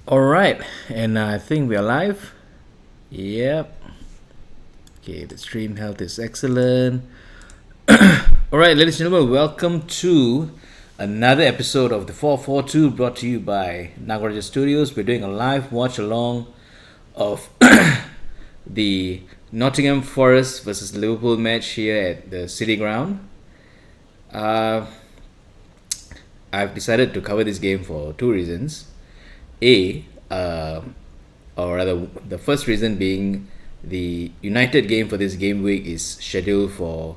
All right, and I think we are live. Yep. Okay, the stream health is excellent. All right, ladies and gentlemen, welcome to another episode of the 442 brought to you by Nagarajah Studios. We're doing a live watch along of the Nottingham Forest versus Liverpool match here at the City Ground. Uh, I've decided to cover this game for two reasons. A, or rather, the first reason being the United game for this game week is scheduled for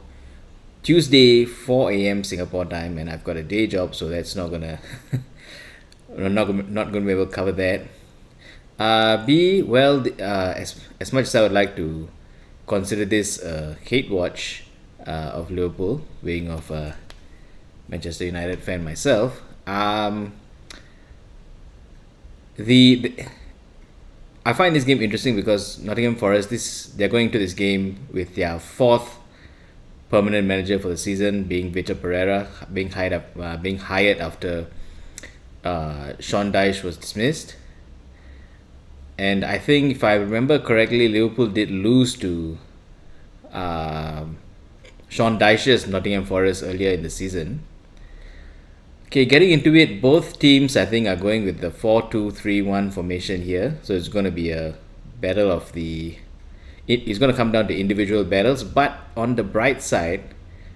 Tuesday 4 a.m. Singapore time, and I've got a day job, so that's not gonna not gonna be able to cover that. B, well, as much as I would like to consider this a hate watch of Liverpool, being of a Manchester United fan myself, the I find this game interesting because Nottingham Forest they're going to this game with their fourth permanent manager for the season, being Vitor Pereira, being hired after Sean Dyche was dismissed. And I think if I remember correctly, Liverpool did lose to Sean Dyche's Nottingham Forest earlier in the season. Okay, getting into it, both teams I think are going with the 4-2-3-1 formation here. So it's going to be a battle of it's going to come down to individual battles. But on the bright side,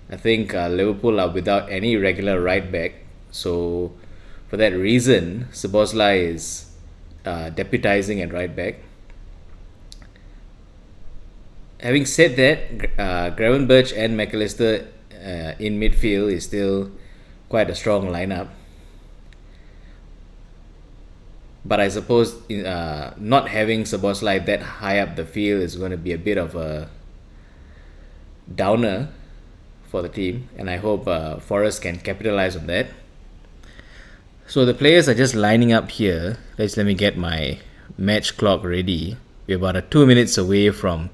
I think Liverpool are without any regular right back. So for that reason, Szoboszlai is deputizing at right back. Having said that, Gravenberch and McAllister in midfield is still quite a strong lineup. But I suppose not having Szoboszlai that high up the field is going to be a bit of a downer for the team, and I hope Forest can capitalize on that. So the players are just lining up here. Let me get my match clock ready. We're about 2 minutes away from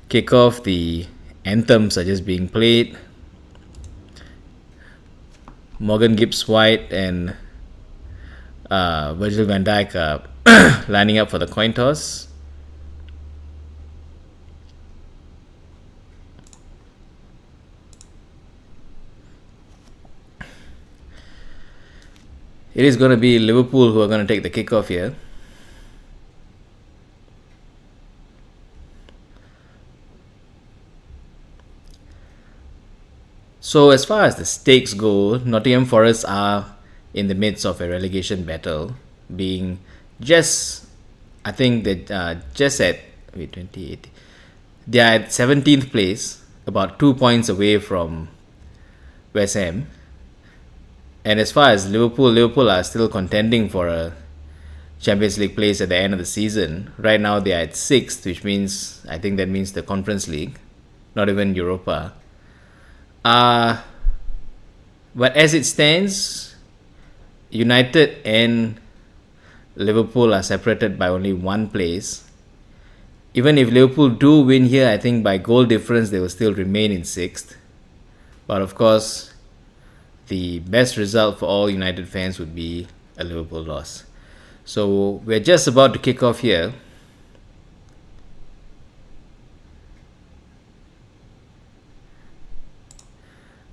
kickoff. The anthems are just being played. Morgan Gibbs-White and Virgil van Dijk are lining up for the coin toss. It is going to be Liverpool who are going to take the kickoff here. So as far as the stakes go, Nottingham Forest are in the midst of a relegation battle, being just, I think that just at 28, they are at 17th place, about 2 points away from West Ham. And as far as Liverpool are still contending for a Champions League place at the end of the season. Right now they are at 6th, which means, I think that means the Conference League, not even Europa. But as it stands, United and Liverpool are separated by only 1 place. Even if Liverpool do win here, I think by goal difference they will still remain in 6th. But of course, the best result for all United fans would be a Liverpool loss. So we're just about to kick off here.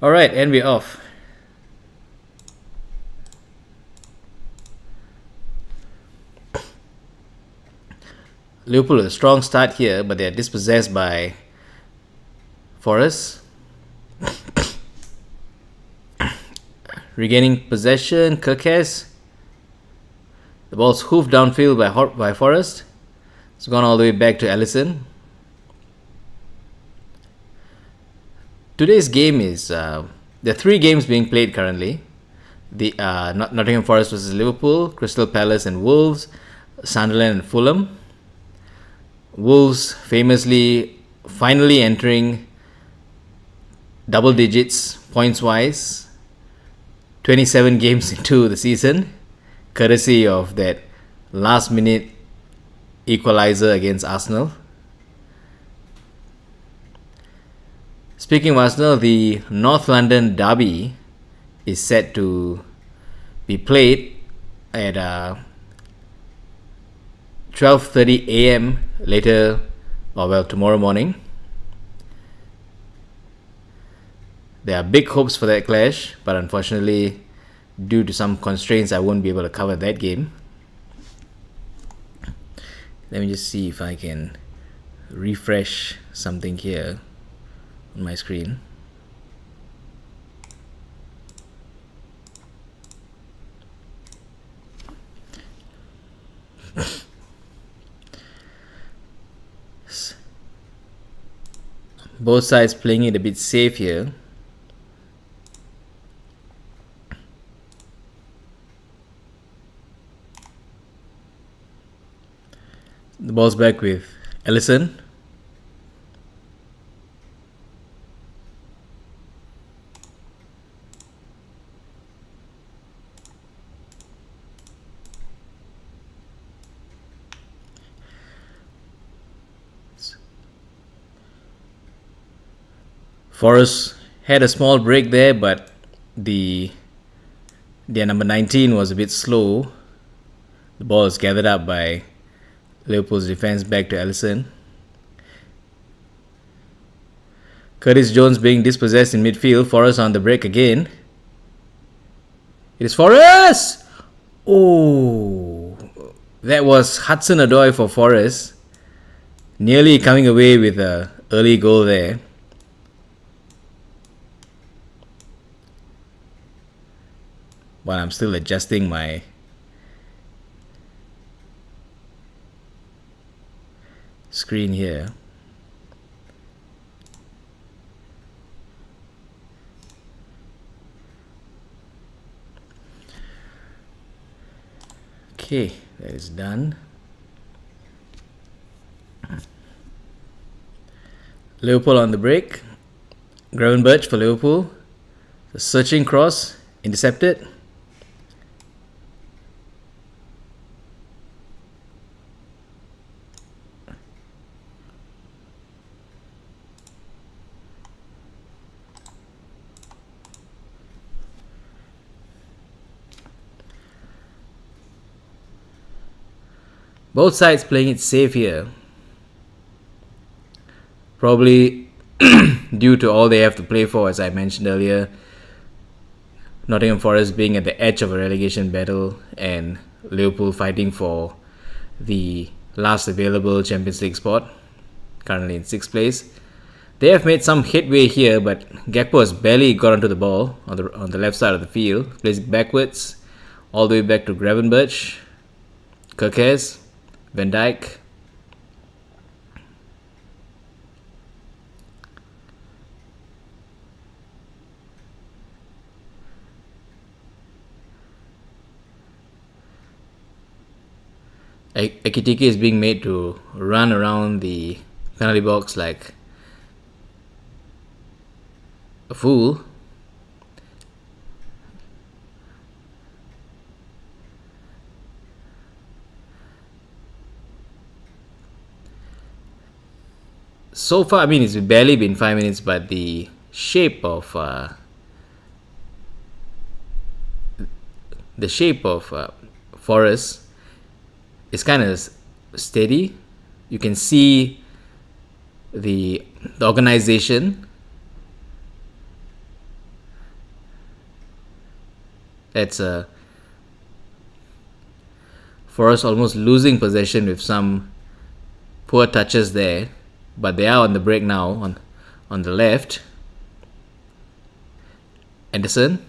Alright, and we're off. Liverpool a strong start here, but they are dispossessed by Forest. Regaining possession, Kirkes. The ball's hoofed downfield by Forest. It's gone all the way back to Alisson. Today's game is there are 3 games being played currently. The Nottingham Forest versus Liverpool, Crystal Palace and Wolves, Sunderland and Fulham. Wolves famously finally entering double digits points wise, 27 games into the season, courtesy of that last minute equalizer against Arsenal. Speaking of Arsenal, the North London derby is set to be played at 12:30 a.m. later, or well, tomorrow morning. There are big hopes for that clash, but unfortunately, due to some constraints, I won't be able to cover that game. Let me just see if I can refresh something here on my screen. Both sides playing it a bit safe here. The ball's back with Ellison. Forrest had a small break there, but their number 19 was a bit slow. The ball is gathered up by Liverpool's defense, back to Ellison. Curtis Jones being dispossessed in midfield. Forrest on the break again. It is Forrest! Oh, that was Hudson-Odoi for Forrest. Nearly coming away with an early goal there. But I'm still adjusting my screen here. Okay, that is done. Liverpool on the break. Gravenberch for Liverpool. The searching cross, intercepted. Both sides playing it safe here. Probably due to all they have to play for, as I mentioned earlier. Nottingham Forest being at the edge of a relegation battle and Liverpool fighting for the last available Champions League spot, currently in 6th place. They have made some headway here, but Gakpo has barely got onto the ball on the left side of the field. Plays it backwards, all the way back to Gravenberch, Kirkes, Van Dijk. Ekitike is being made to run around the penalty box like a fool. So far, I mean, it's barely been 5 minutes, but the shape of Forest is kind of steady. You can see the organization. That's Forest almost losing possession with some poor touches there, but they are on the break now on the left. Anderson.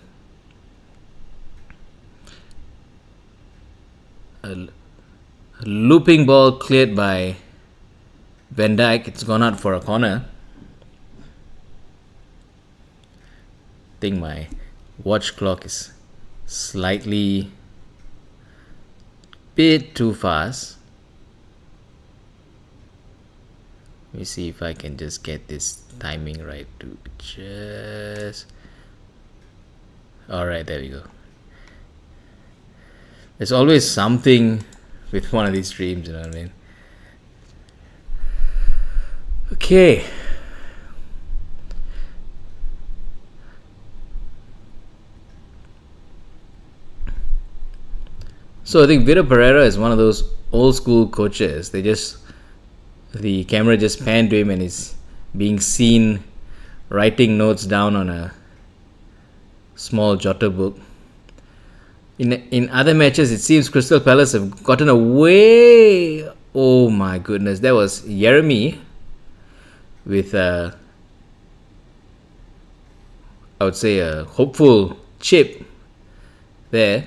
A looping ball cleared by Van Dijk. It's gone out for a corner. I think my watch clock is slightly bit too fast. Let me see if I can just get this timing right to just... Alright, there we go. There's always something with one of these streams, you know what I mean? Okay. So I think Vito Pereira is one of those old school coaches. The camera just panned to him and he's being seen writing notes down on a small jotter book. In other matches, it seems Crystal Palace have gotten away. Oh my goodness, that was Jeremy with I would say a hopeful chip there,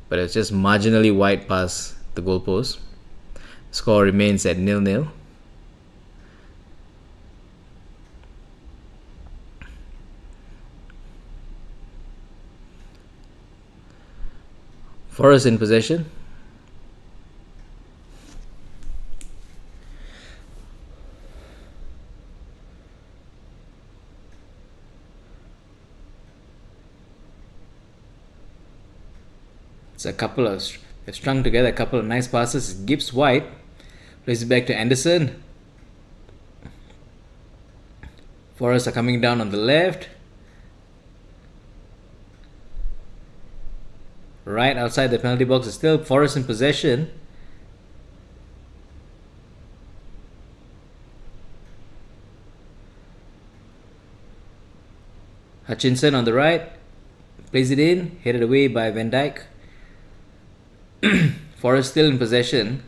but it's just marginally wide past the goalpost. Score remains at 0-0. Forest in possession. It's a couple of they've strung together a couple of nice passes. Gibbs White plays it back to Anderson. Forest are coming down on the left. Right outside the penalty box is still Forest in possession. Hutchinson on the right. Plays it in. Headed away by Van Dijk. Forest still in possession.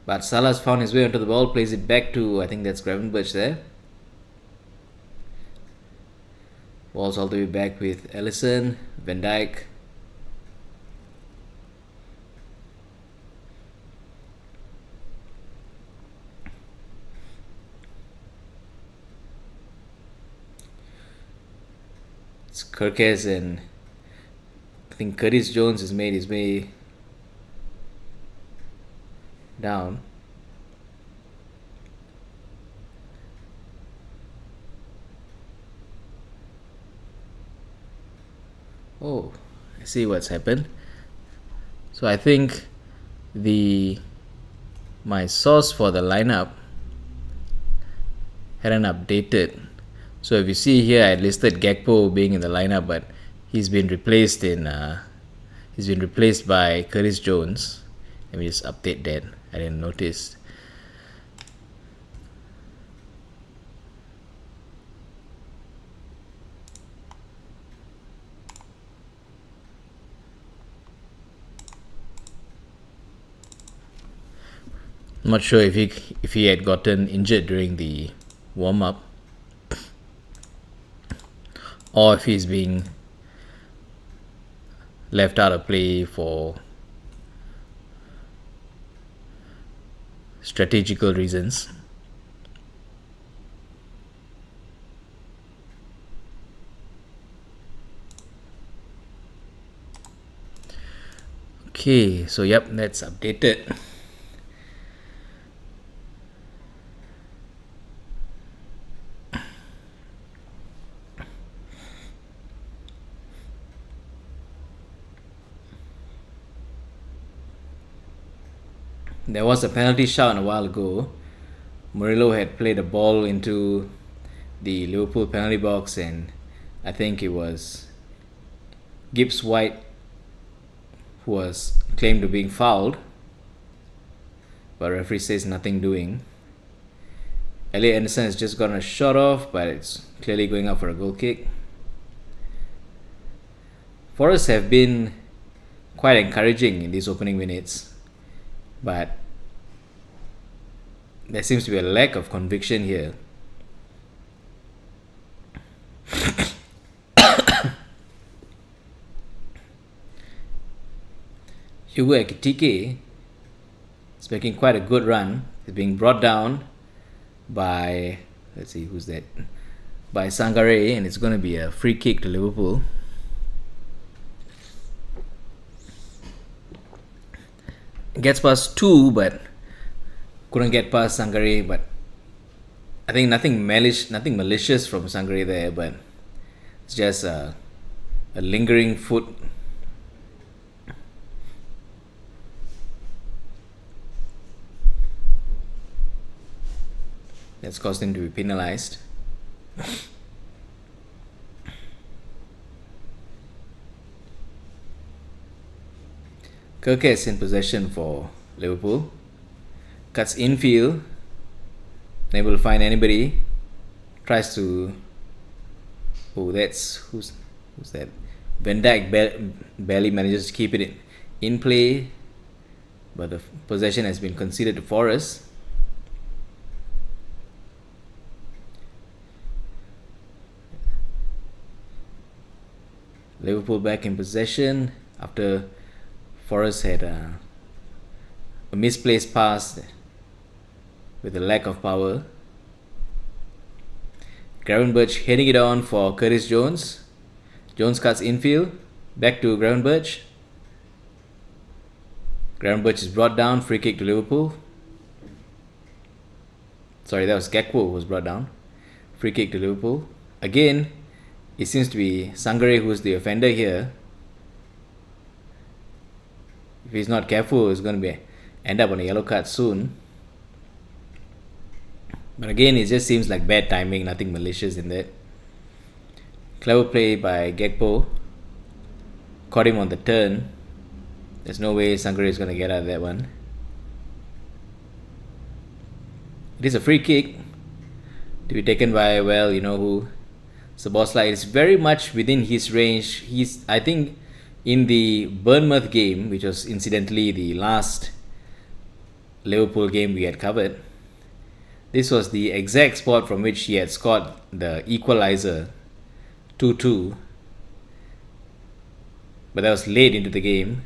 But Salah's found his way onto the ball. Plays it back to, I think that's Gravenberch there. Ball's all the way back with Ellison, Van Dijk. It's Kirkes and I think Curtis Jones has made his way down. Oh, I see what's happened. So I think my source for the lineup hadn't updated. So if you see here, I listed Gakpo being in the lineup, but he's been replaced by Curtis Jones. Let me just update that. I didn't notice. I'm not sure if he had gotten injured during the warm up, or if he's being left out of play for strategical reasons. Okay, so yep, that's updated. There was a penalty shot a while ago. Murillo had played a ball into the Liverpool penalty box, and I think it was Gibbs White who was claimed to being fouled, but referee says nothing doing. Elliot Anderson has just gotten a shot off, but it's clearly going up for a goal kick. Forest have been quite encouraging in these opening minutes, but there seems to be a lack of conviction here. Hugo Ekitike is making quite a good run. He's being brought down by, let's see, who's that? By Sangare, and it's going to be a free kick to Liverpool. Gets past two, but couldn't get past Sangare. But I think nothing malicious from Sangare there, but it's just a lingering foot. That's caused him to be penalised. Kirkes in possession for Liverpool. Cuts infield. Unable to find anybody. Tries to. Oh, who's that? Van Dijk barely manages to keep it in play, but the possession has been conceded to Forest. Liverpool back in possession after Forest had a misplaced pass with a lack of power. Gravenberch heading it on for Curtis Jones. Jones cuts infield. Back to Gravenberch. Gravenberch is brought down. Free kick to Liverpool. Sorry, that was Gakpo who was brought down. Free kick to Liverpool. Again, it seems to be Sangare who's the offender here. If he's not careful, he's going to end up on a yellow card soon. But again, it just seems like bad timing, nothing malicious in that. Clever play by Gakpo. Caught him on the turn. There's no way Sangare is going to get out of that one. It is a free kick to be taken by, well, you know who. Szoboszlai is very much within his range. I think, in the Bournemouth game, which was incidentally the last Liverpool game we had covered, this was the exact spot from which he had scored the equalizer 2-2. But that was late into the game.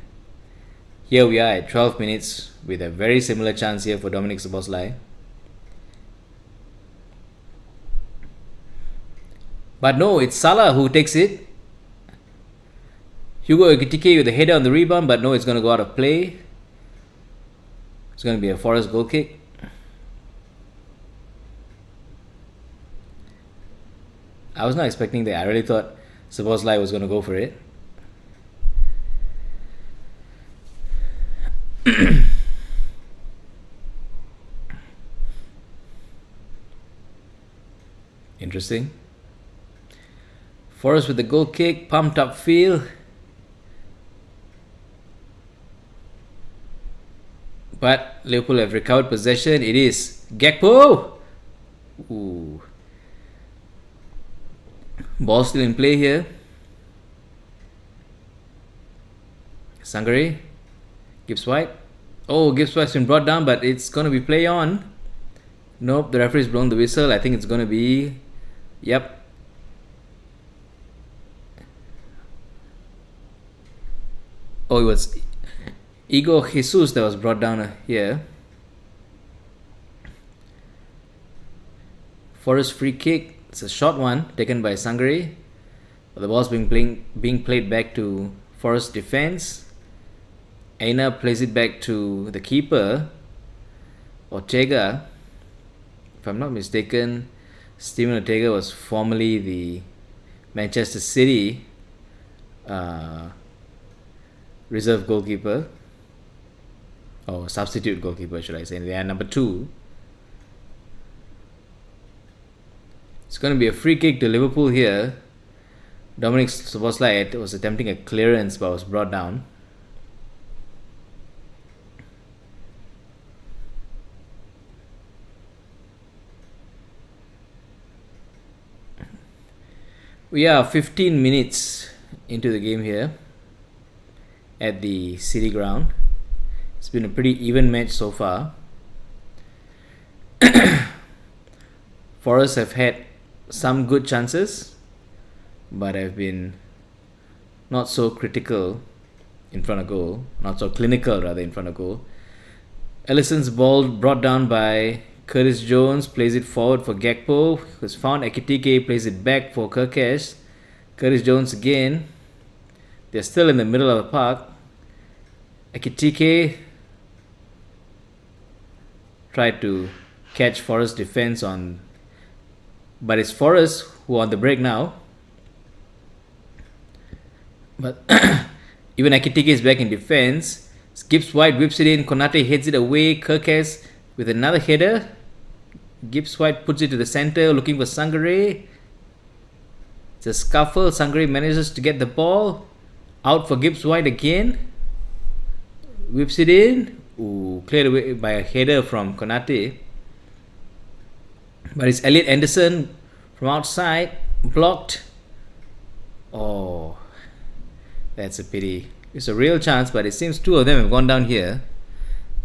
Here we are at 12 minutes with a very similar chance here for Dominic Szoboszlai. But no, it's Salah who takes it. Hugo Ekitike with the header on the rebound, but no, it's going to go out of play. It's going to be a Forest goal kick. I was not expecting that. I really thought Szoboszlai was going to go for it. Interesting. Forest with the goal kick, pumped up field. But Liverpool have recovered possession. It is Gakpo. Ooh. Ball still in play here. Sangare. Gibbs White. Oh, Gibbs White's been brought down, but it's going to be play on. Nope, the referee's blown the whistle. I think it's going to be... Yep. Oh, it was Igor Jesus that was brought down here. Forest free kick. It's a short one taken by Sangare. But the ball's being played back to Forest defense. Aina plays it back to the keeper, Ortega. If I'm not mistaken, Steven Ortega was formerly the Manchester City reserve goalkeeper, or substitute goalkeeper, should I say. They are number 2. It's going to be a free kick to Liverpool here. Dominic Szoboszlai was attempting a clearance but was brought down. We are 15 minutes into the game here at the City ground. It's been a pretty even match so far. Forest have had some good chances, but have been not so critical in front of goal, not so clinical rather in front of goal. Ellison's ball brought down by Curtis Jones, plays it forward for Gakpo, who's found Ekitike, plays it back for Kirkes. Curtis Jones again. They're still in the middle of the park. Ekitike tried to catch Forest defense on, but it's Forest who are on the break now. But even Ekitike is back in defense. Gibbs White whips it in. Konate heads it away. Kirkes with another header. Gibbs White puts it to the center, looking for Sangare. It's a scuffle. Sangare manages to get the ball. Out for Gibbs White again. whips it in. Ooh, cleared away by a header from Konate. But it's Elliot Anderson from outside, blocked. Oh, that's a pity. It's a real chance, but it seems two of them have gone down here.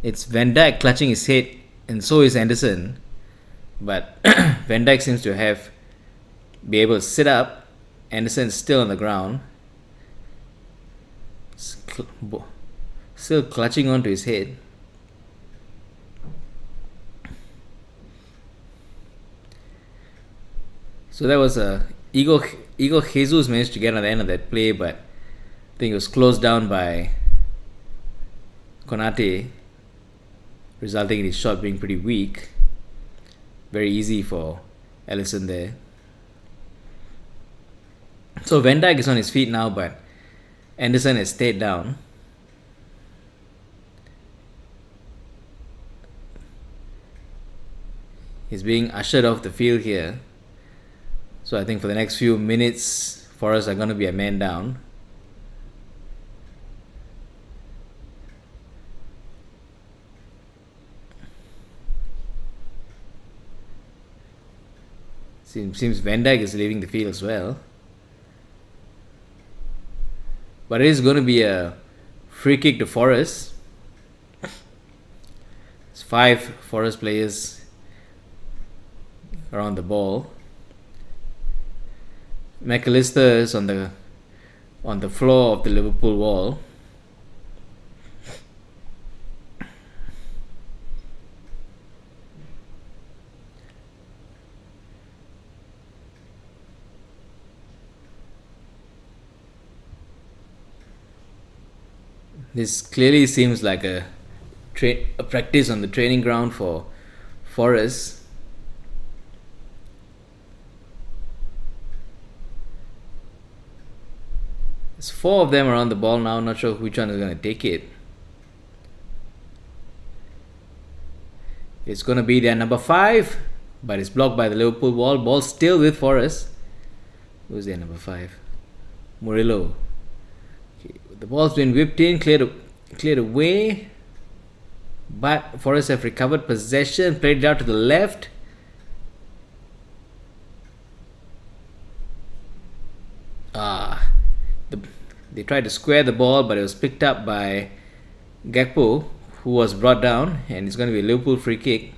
It's Van Dijk clutching his head, and so is Anderson. But Van Dijk seems to be able to sit up. Anderson is still on the ground, still clutching onto his head. So that was Igor Jesus managed to get on the end of that play, but I think it was closed down by Konate, resulting in his shot being pretty weak. Very easy for Alisson there. So Van Dijk is on his feet now, but Anderson has stayed down. He's being ushered off the field here. So I think for the next few minutes, Forest are going to be a man down. Seems Van Dijk is leaving the field as well. But it is going to be a free kick to Forest. It's 5 Forest players around the ball. McAllister is on the floor of the Liverpool wall. This clearly seems like a practice on the training ground for Forest. There's 4 of them around the ball now. Not sure which one is going to take it. It's going to be their number 5, but it's blocked by the Liverpool wall. Ball still with Forest. Who's their number 5? Murillo. Okay, the ball's been whipped in, cleared away. But Forest have recovered possession, played it out to the left. They tried to square the ball, but it was picked up by Gakpo, who was brought down, and it's going to be a Liverpool free kick.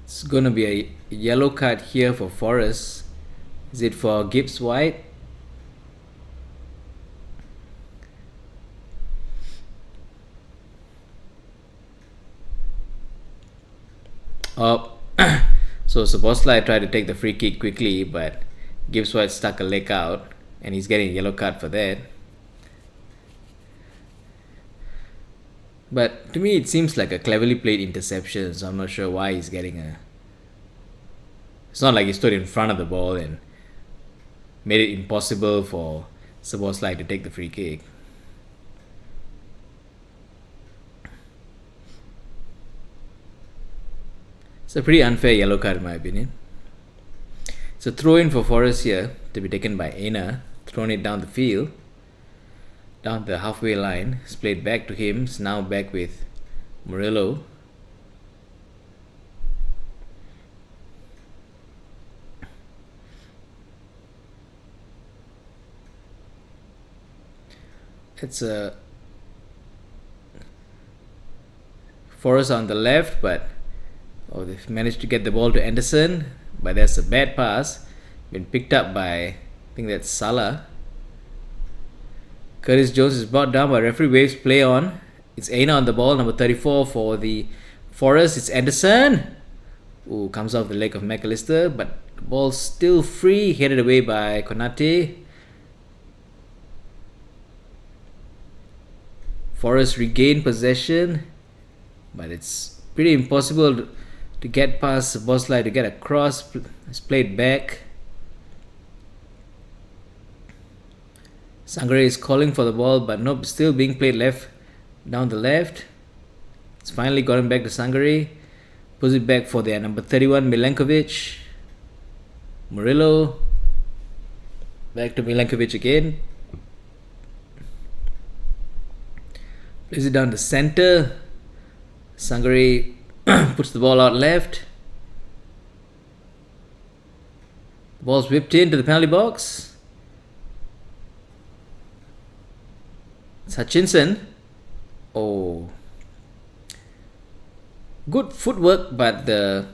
It's going to be a yellow card here for Forest. Is it for Gibbs White? So Szoboszlai tried to take the free kick quickly, but Gibbs White stuck a leg out, and he's getting a yellow card for that. But to me, it seems like a cleverly played interception, so I'm not sure why he's getting a... It's not like he stood in front of the ball and made it impossible for Szoboszlai to take the free kick. It's a pretty unfair yellow card in my opinion. It's a throw in for Forest here to be taken by Aina, thrown it down the field, down the halfway line. It's played back to him. It's now back with Murillo. It's a Forest on the left, but they've managed to get the ball to Anderson, but there's a bad pass, been picked up by, I think that's Salah. Curtis Jones is brought down, but referee waves play on. It's Aina on the ball, number 34 for the Forest. It's Anderson. Ooh, comes off the leg of McAllister, but the ball's still free, headed away by Konate. Forest regain possession, but it's pretty impossible to get past Szoboszlai to get across. It's played back. Sangare is calling for the ball, but nope, still being played down the left. It's finally gotten back to Sangare. Puts it back for their number 31, Milenkovic. Murillo. Back to Milankovic again. Plays it down the center. Sangare puts the ball out left. The ball's whipped into the penalty box. It's Hutchinson. Oh. Good footwork, but the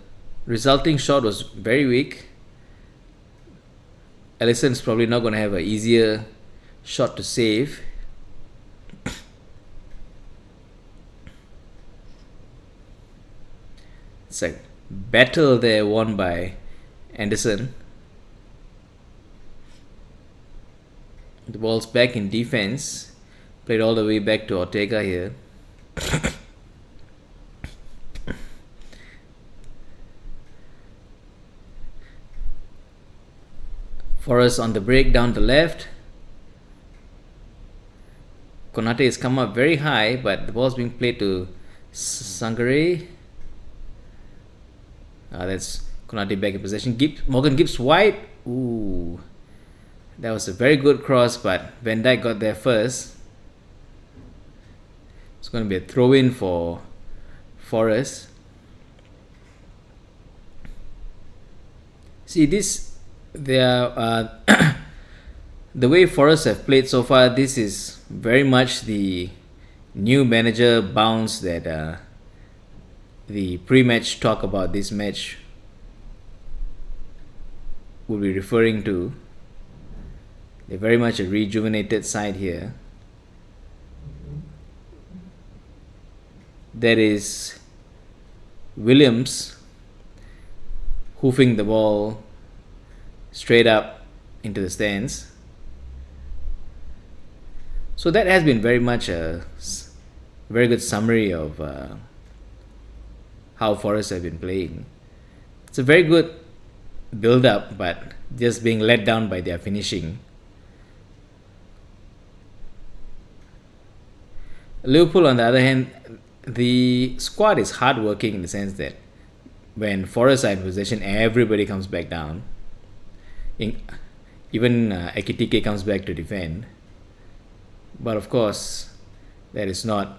resulting shot was very weak. Alisson's probably not going to have an easier shot to save. It's a battle there won by Anderson. The ball's back in defense. Played all the way back to Ortega here. Forrest on the break down the left. Konate has come up very high, but the ball's being played to Sangare. That's Konate back in possession. Morgan Gibbs wide. Ooh. That was a very good cross, but Van Dijk got there first. It's going to be a throw-in for Forrest. See, the way Forrest have played so far, this is very much the new manager bounce that the pre-match talk about this match will be referring to. They're very much a rejuvenated side here. There is Williams hoofing the ball straight up into the stands. So that has been very much a very good summary of how Forest have been playing. It's a very good build-up, but just being let down by their finishing. Liverpool, on the other hand, the squad is hard-working in the sense that when Forest are in possession, everybody comes back down. Even Ekitike comes back to defend. But of course, that is not...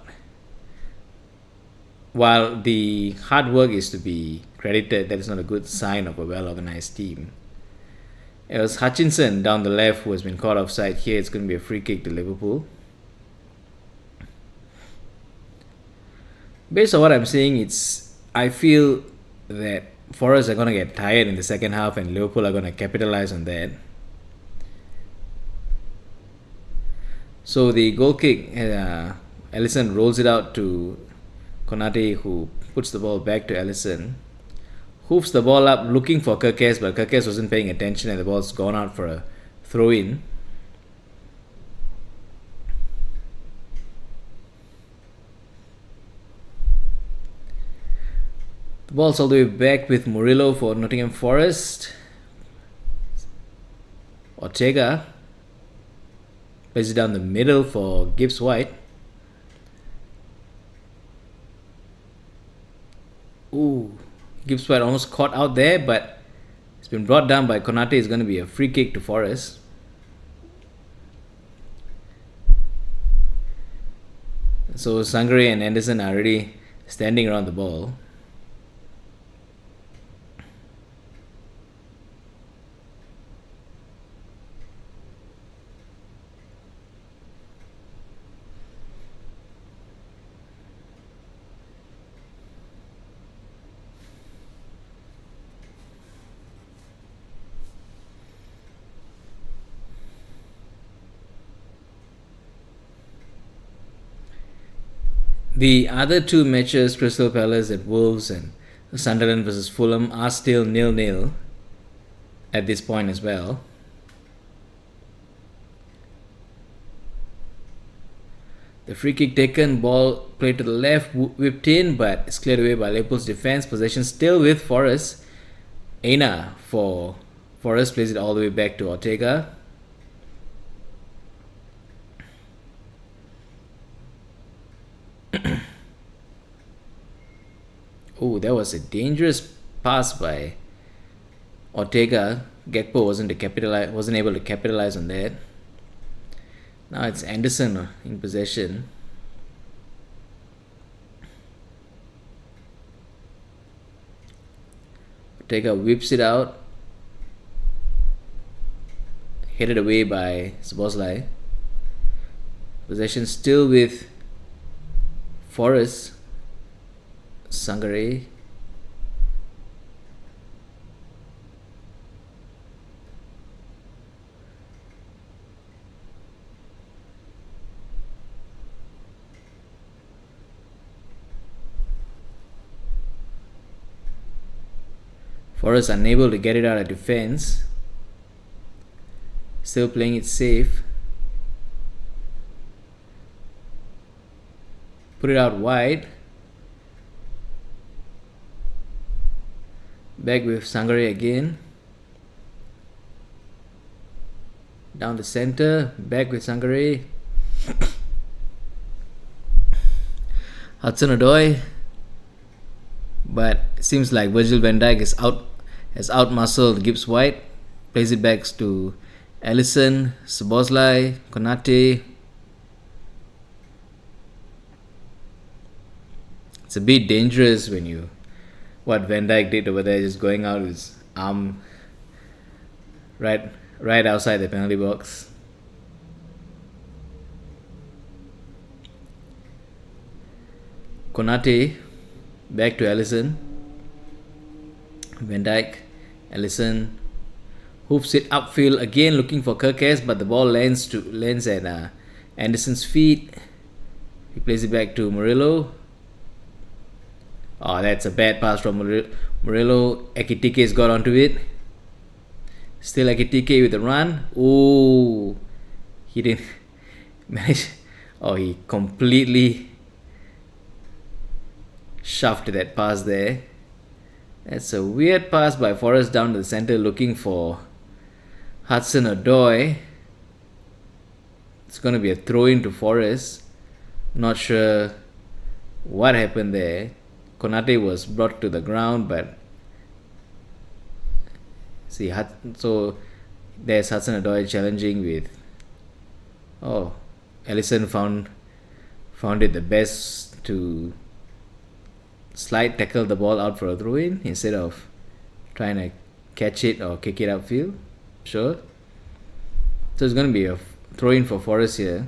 While the hard work is to be credited, that is not a good sign of a well-organized team. It was Hutchinson down the left who has been caught offside here. It's going to be a free kick to Liverpool. Based on what I'm saying, I feel that Forest are going to get tired in the second half and Liverpool are going to capitalize on that. So the goal kick, Alisson rolls it out to Konate, who puts the ball back to Alisson. Hoofs the ball up looking for Kerkez, but Kerkez wasn't paying attention and the ball's gone out for a throw-in. The ball's all the way back with Murillo for Nottingham Forest. Ortega plays it down the middle for Gibbs White. Ooh, Gibbs White almost caught out there, but it's been brought down by Konate. It's going to be a free kick to Forest. So Sangare and Anderson are already standing around the ball. The other two matches, Crystal Palace at Wolves and Sunderland versus Fulham, are still 0-0 at this point as well. The free kick taken, ball played to the left, whipped in, but it's cleared away by Liverpool's defense. Possession still with Forest. Aina for Forest plays it all the way back to Ortega. Oh, that was a dangerous pass by Ortega. Gakpo wasn't able to capitalize on that. Now it's Anderson in possession. Ortega whips it out. Headed away by Szoboszlai. Possession still with Forest. Sangare. Forest unable to get it out of defense. Still playing it safe. Put it out wide. Back with Sangare again. Down the center. Back with Sangare. Hudson-Odoi. But it seems like Virgil van Dijk has outmuscled Gibbs White. Plays it back to Alisson, Szoboszlai, Konate. It's a bit dangerous when what Van Dijk did over there, just going out with his arm right outside the penalty box. Konate back to Alisson. Van Dijk, Alisson hoops it upfield again, looking for Kerkez, but the ball lands at Anderson's feet. He plays it back to Murillo. Oh, that's a bad pass from Murillo. Ekitike's got onto it. Still Ekitike with a run. Oh, he didn't manage. Oh, he completely shoved that pass there. That's a weird pass by Forrest down to the center, looking for Hudson-Odoi. It's going to be a throw-in to Forrest. Not sure what happened there. Konate was brought to the ground, but so there's Hudson-Odoi challenging with. Oh, Alisson found it the best to slide tackle the ball out for a throw-in instead of trying to catch it or kick it upfield. Sure. So it's going to be a throw-in for Forest here.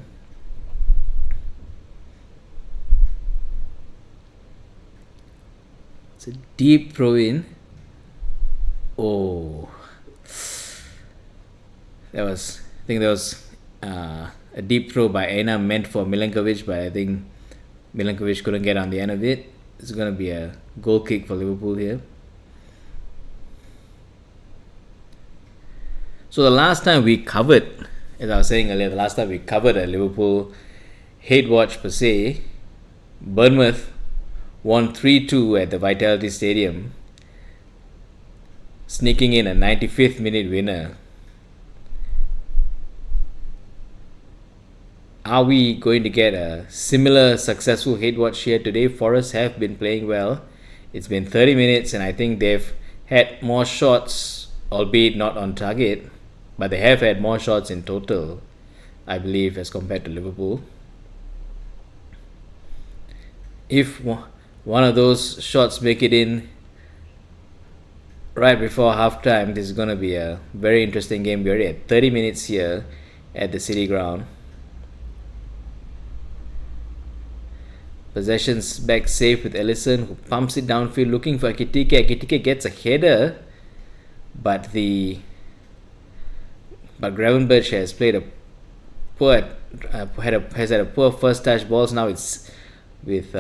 It's a deep throw-in. Oh, I think that was a deep throw by Aina meant for Milenkovic, but I think Milenkovic couldn't get on the end of it. It's going to be a goal kick for Liverpool here. So the last time we covered, as I was saying earlier, a Liverpool hate watch per se, Bournemouth won 3-2 at the Vitality Stadium, sneaking in a 95th minute winner. Are we going to get a similar successful hate watch here today? Forest have been playing well. It's been 30 minutes and I think they've had more shots, albeit not on target, but they have had more shots in total, I believe, as compared to Liverpool. If one of those shots make it in right before halftime, this is going to be a very interesting game. We're already at 30 minutes here at the City Ground. Possessions back safe with Alisson, who pumps it downfield looking for Ekitike. Ekitike gets a header, but Gravenberch has played has had a poor first touch balls. Now it's with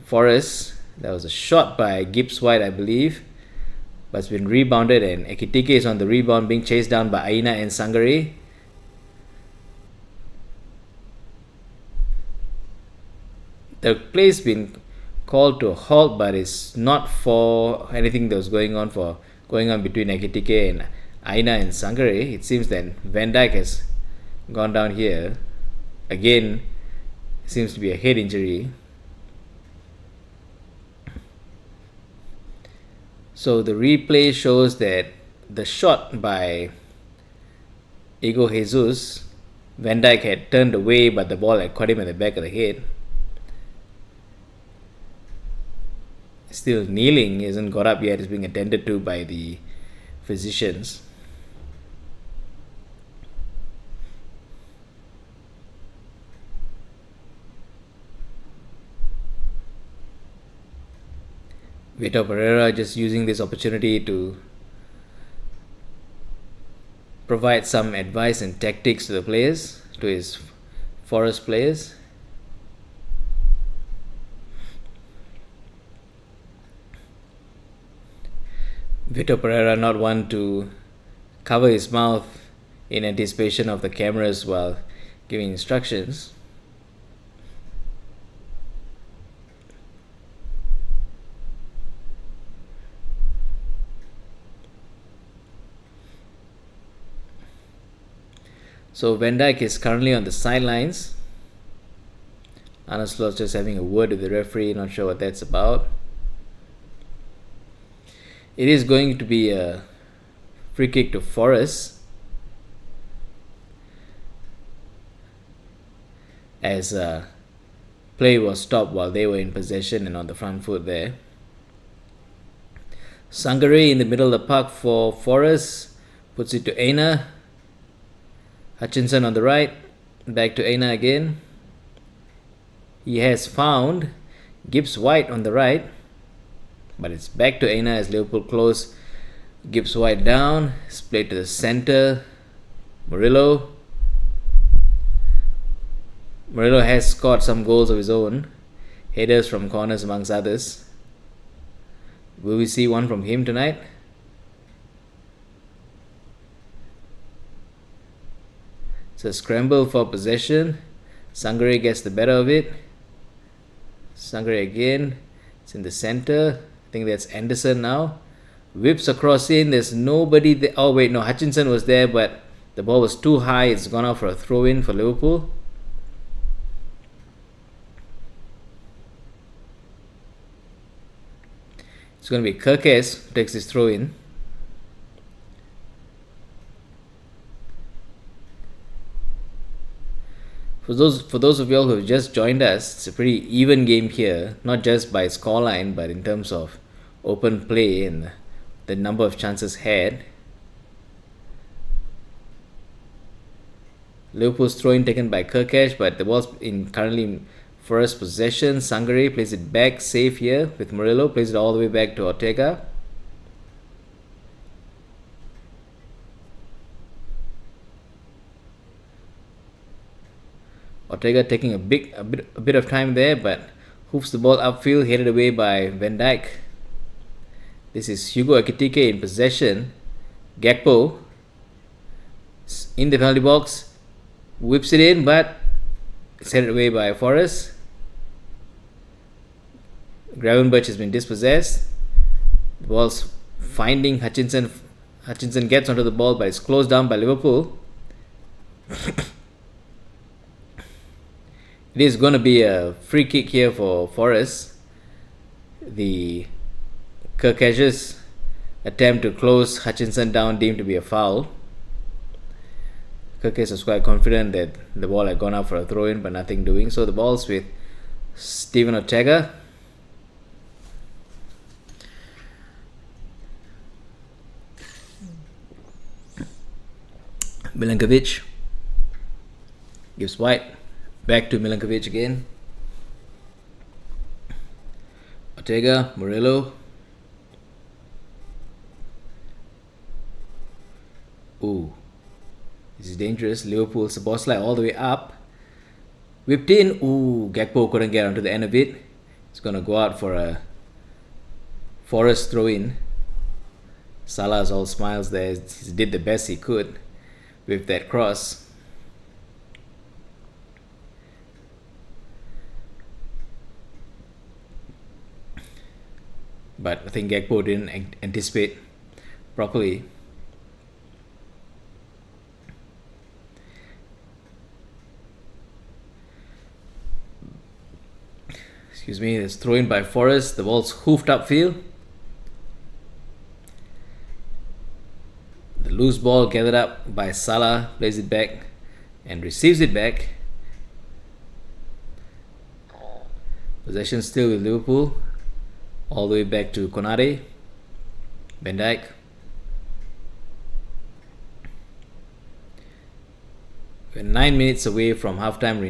Forrest. That was a shot by Gibbs White, I believe, but it's been rebounded, and Ekitike is on the rebound, being chased down by Aina and Sangare. The play's been called to a halt, but it's not for anything that was going on between Ekitike and Aina and Sangare. It seems that Van Dijk has gone down here. Again, seems to be a head injury. So the replay shows that the shot by Ego Jesus, Van Dijk had turned away, but the ball had caught him at the back of the head. Still kneeling, he hasn't got up yet, is being attended to by the physicians. Vitor Pereira just using this opportunity to provide some advice and tactics to the players, to his Forest players. Vitor Pereira not one to cover his mouth in anticipation of the cameras while giving instructions. So Van Dijk is currently on the sidelines. Arne Slot's just having a word with the referee, not sure what that's about. It is going to be a free kick to Forest, as play was stopped while they were in possession and on the front foot there. Sangare in the middle of the park for Forest, puts it to Aina. Hutchinson on the right, back to Aina again. He has found Gibbs White on the right, but it's back to Aina as Liverpool close. Gibbs White down, it's played to the centre. Murillo has scored some goals of his own, headers from corners amongst others. Will we see one from him tonight? It's a scramble for possession. Sangare gets the better of it. Sangare again. It's in the centre. I think that's Anderson now. Whips across in. There's nobody there. Oh wait, no, Hutchinson was there, but the ball was too high. It's gone out for a throw-in for Liverpool. It's going to be Kirkes who takes this throw-in. For those of y'all who have just joined us, it's a pretty even game here, not just by scoreline, but in terms of open play and the number of chances had. Liverpool's throw-in taken by Kirkes, but the ball's currently in Forest possession. Sangare plays it back safe here with Murillo, plays it all the way back to Ortega. Ortega taking a bit of time there, but hoofs the ball upfield, headed away by Van Dijk. This is Hugo Ekitike in possession. Gakpo in the penalty box, whips it in, but it's headed away by Forest. Gravenberch has been dispossessed. The ball's finding Hutchinson. Hutchinson gets onto the ball, but it's closed down by Liverpool. It is going to be a free kick here for Forest. The Kirkes attempt to close Hutchinson down deemed to be a foul. Kirkes was quite confident that the ball had gone out for a throw-in, but nothing doing. So the ball's with Steven Ortega. Milinkovic gives White. Back to Milinkovic again. Ortega, Murillo. Ooh, this is dangerous. Liverpool's ball slide all the way up. Whipped in. Ooh, Gakpo couldn't get onto the end of it. It's going to go out for a Forest throw-in. Salah's all smiles there. He did the best he could with that cross. But I think Gakpo didn't anticipate properly. Excuse me, it's thrown by Forest. The ball's hoofed upfield. loose ball gathered up by Salah, plays it back and receives it back. Possession still with Liverpool. All the way back to Konate. Van Dijk. We're 9 minutes away from halftime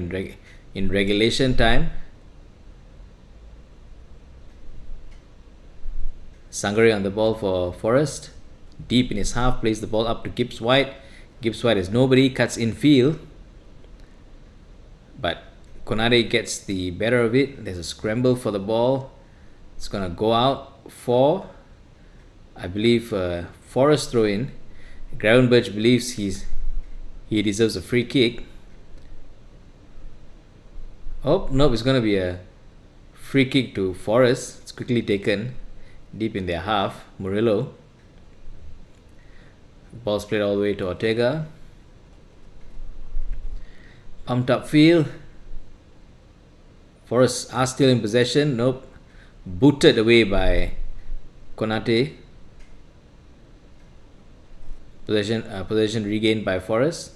in regulation time. Sangare on the ball for Forest. Deep in his half, plays the ball up to Gibbs White. Gibbs White is nobody, cuts in field. But Konate gets the better of it. There's a scramble for the ball. It's going to go out for, I believe, Forest throw in. Gravenberch believes he deserves a free kick. Oh, nope, it's going to be a free kick to Forest. It's quickly taken deep in their half. Murillo. Ball's played all the way to Ortega. Pumped up field. Forest are still in possession. Nope. Booted away by Konate. Possession regained by Forest.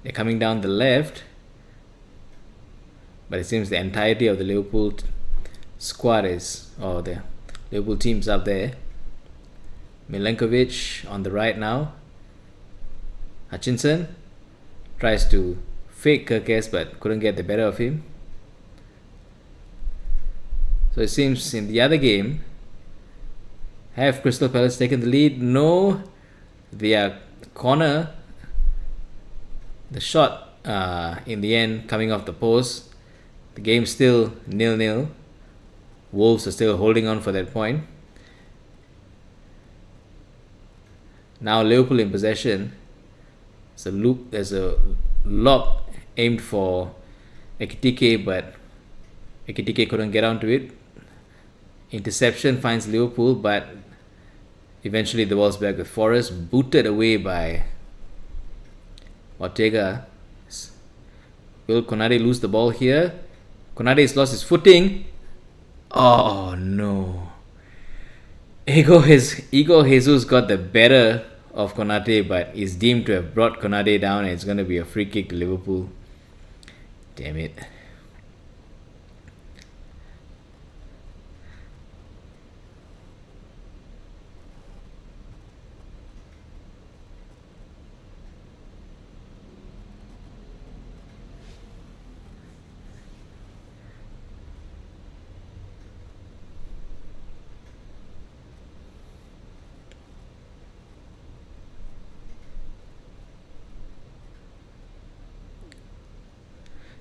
They're coming down the left, but it seems the entirety of the Liverpool squad the Liverpool team's up there. Milenkovic on the right now. Hutchinson tries to fake Kirkes but couldn't get the better of him. So it seems in the other game, have Crystal Palace taken the lead? No. Their corner, the shot in the end coming off the post. The game's still 0-0. Wolves are still holding on for that point. Now Liverpool in possession. There's a lob aimed for Ekitike, but Ekitike couldn't get onto it. Interception finds Liverpool, but eventually the ball's back with Forest. Booted away by Ortega. Will Konate lose the ball here? Konate has lost his footing. Oh no. Ego Jesus got the better of Konate, but is deemed to have brought Konate down, and it's going to be a free kick to Liverpool. Damn it.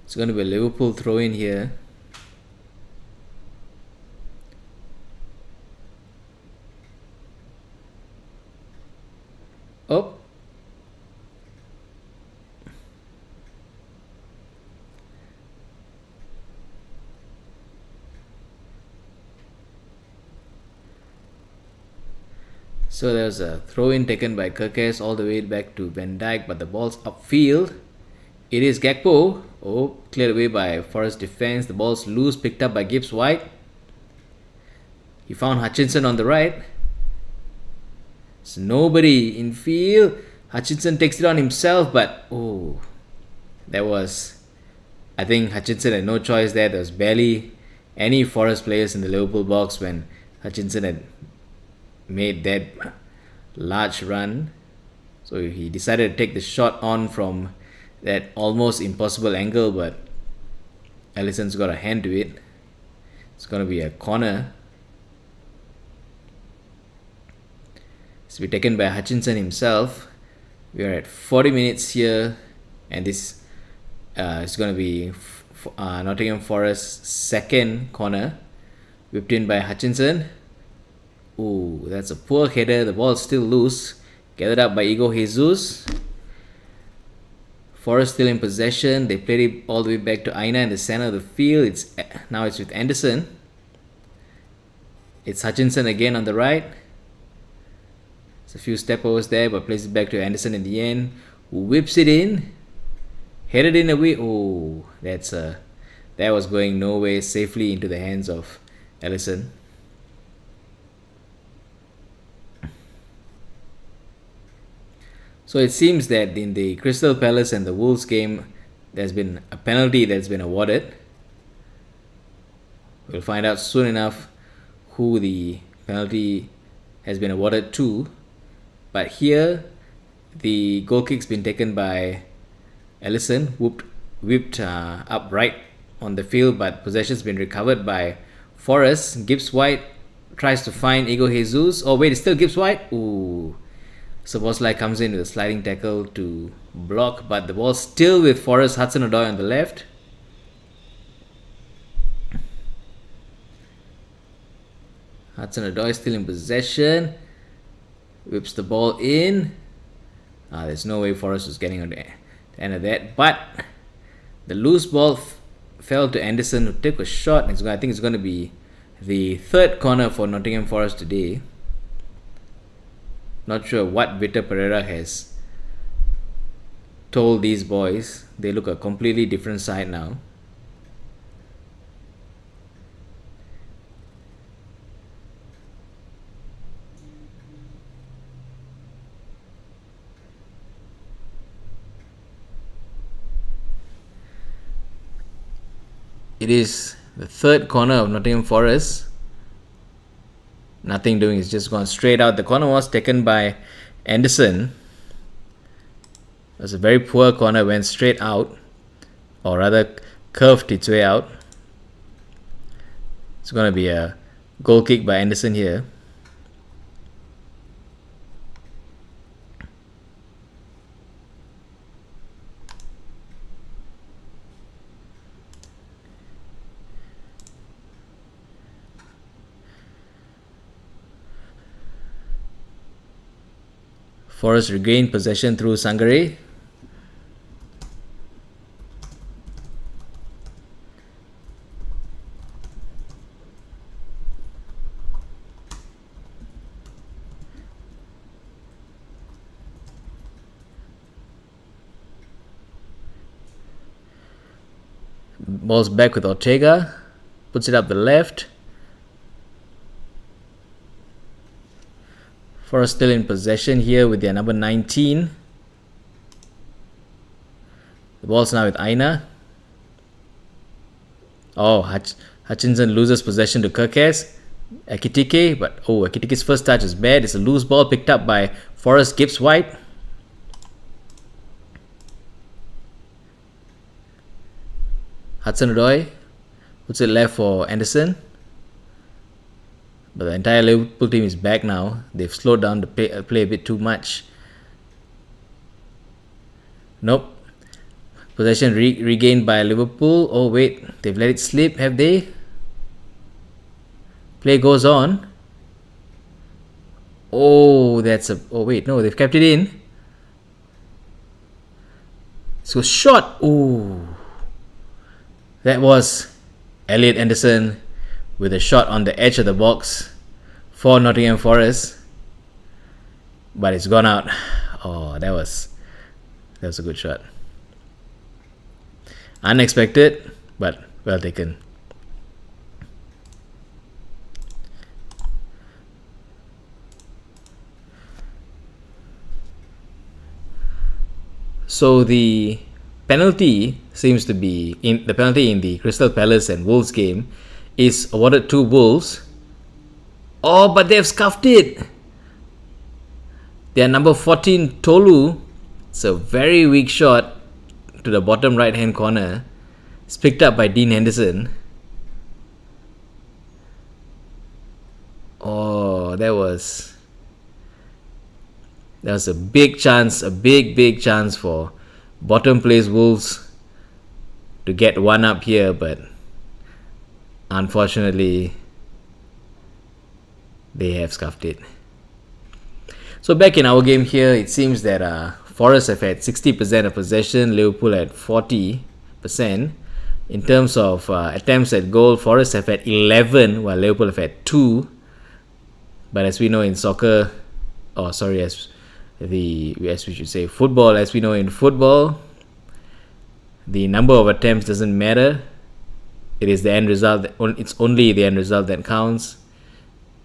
It's going to be a Liverpool throw in here. Oh. So there's a throw in taken by Kirkes all the way back to Van Dijk, but the ball's upfield. It is Gakpo. Oh, cleared away by Forest defense. The ball's loose, picked up by Gibbs White. He found Hutchinson on the right. There's nobody in field. Hutchinson takes it on himself, but I think Hutchinson had no choice there. There was barely any Forest players in the Liverpool box when Hutchinson had made that large run. So he decided to take the shot on from that almost impossible angle, but Alisson's got a hand to it. It's going to be a corner. It's to be taken by Hutchinson himself. We are at 40 minutes here, and this is going to be Nottingham Forest's second corner. Whipped in by Hutchinson. Ooh, that's a poor header. The ball's still loose. Gathered up by Ego Jesus. Forest still in possession. They played it all the way back to Aina in the center of the field. Now it's with Anderson. It's Hutchinson again on the right. It's a few step overs there, but plays it back to Anderson in the end, who whips it in. Headed in away. Oh, that was going nowhere, safely into the hands of Alisson. So it seems that in the Crystal Palace and the Wolves game, there's been a penalty that's been awarded. We'll find out soon enough who the penalty has been awarded to. But here, the goal kick's been taken by Ellison, whipped up right on the field, but possession's been recovered by Forest. Gibbs White tries to find Ego Jesus. Oh wait, it's still Gibbs White. Ooh. Szoboszlai comes in with a sliding tackle to block, but the ball's still with Forest. Hudson-Odoi on the left. Hudson-Odoi still in possession. Whips the ball in. There's no way Forest was getting on the end of that. But the loose ball fell to Anderson, who took a shot. I think it's going to be the third corner for Nottingham Forest today. Not sure what Vitor Pereira has told these boys. They look a completely different side now. It is the third corner of Nottingham Forest. Nothing doing, it's just gone straight out. The corner was taken by Anderson. It was a very poor corner, went straight out, or rather curved its way out. It's going to be a goal kick by Anderson here. Forest regained possession through Sangare. Ball's back with Ortega. Puts it up the left. Forest still in possession here with their number 19. The ball's now with Aina. Oh, Hutchinson loses possession to Kirkes. Ekitike, but Ekitike's first touch is bad. It's a loose ball picked up by Forest. Gibbs White. Hudson-Odoi puts it left for Anderson. But the entire Liverpool team is back now. They've slowed down the play a bit too much. Nope. Possession regained by Liverpool. Oh wait, they've let it slip, have they? Play goes on. Oh, oh wait, no, they've kept it in. So shot. Oh, that was Elliot Anderson with a shot on the edge of the box for Nottingham Forest, but it's gone out. Oh, that was a good shot. Unexpected, but well taken. So the penalty seems to be in the Crystal Palace and Wolves game is awarded to Wolves. Oh, but they've scuffed it. Their number 14, Tolu. It's a very weak shot to the bottom right hand corner. It's picked up by Dean Henderson. Oh, that was a big chance, a big chance for bottom place Wolves to get one up here, but unfortunately they have scuffed it. So back in our game here, it seems that Forest have had 60% of possession, Liverpool at 40%. In terms of attempts at goal, Forest have had 11 while Liverpool have had 2. But as we know in soccer, as we should say football, as we know in football, the number of attempts doesn't matter. It is the end result. It's only the end result that counts,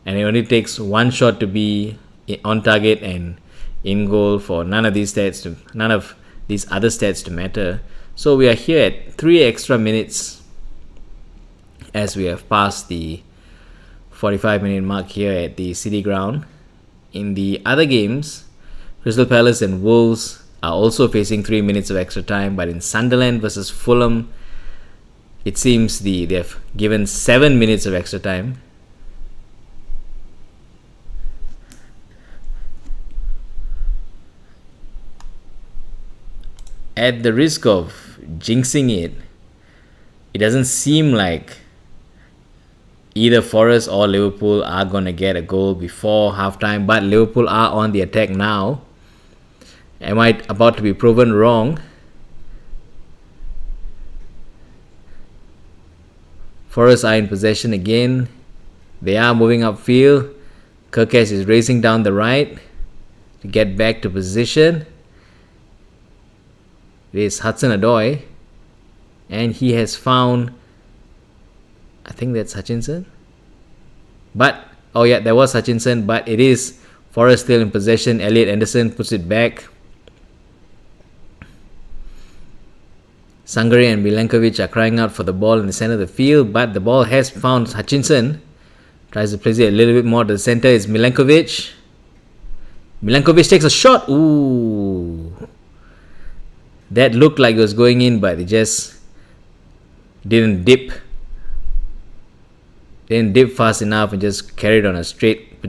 and it only takes one shot to be on target, and in goal, for none of these other stats to matter. So we are here at 3 extra minutes as we have passed the 45-minute mark here at the City Ground. In the other games, Crystal Palace and Wolves are also facing 3 minutes of extra time, but in Sunderland versus Fulham, it seems they've given 7 minutes of extra time. At the risk of jinxing it, it doesn't seem like either Forest or Liverpool are going to get a goal before halftime, but Liverpool are on the attack now. Am I about to be proven wrong? Forest are in possession again. They are moving upfield. Kirkes is racing down the right to get back to position. It is Hudson-Odoi, and he has found, I think that's Hutchinson. But, oh yeah, there was Hutchinson, but it is Forest still in possession. Elliot Anderson puts it back. Sangare and Milenkovic are crying out for the ball in the center of the field, but the ball has found Hutchinson. Tries to place it a little bit more to the center is Milenkovic. Milenkovic takes a shot. Ooh. That looked like it was going in, but it just didn't dip. Didn't dip fast enough and just carried on a straight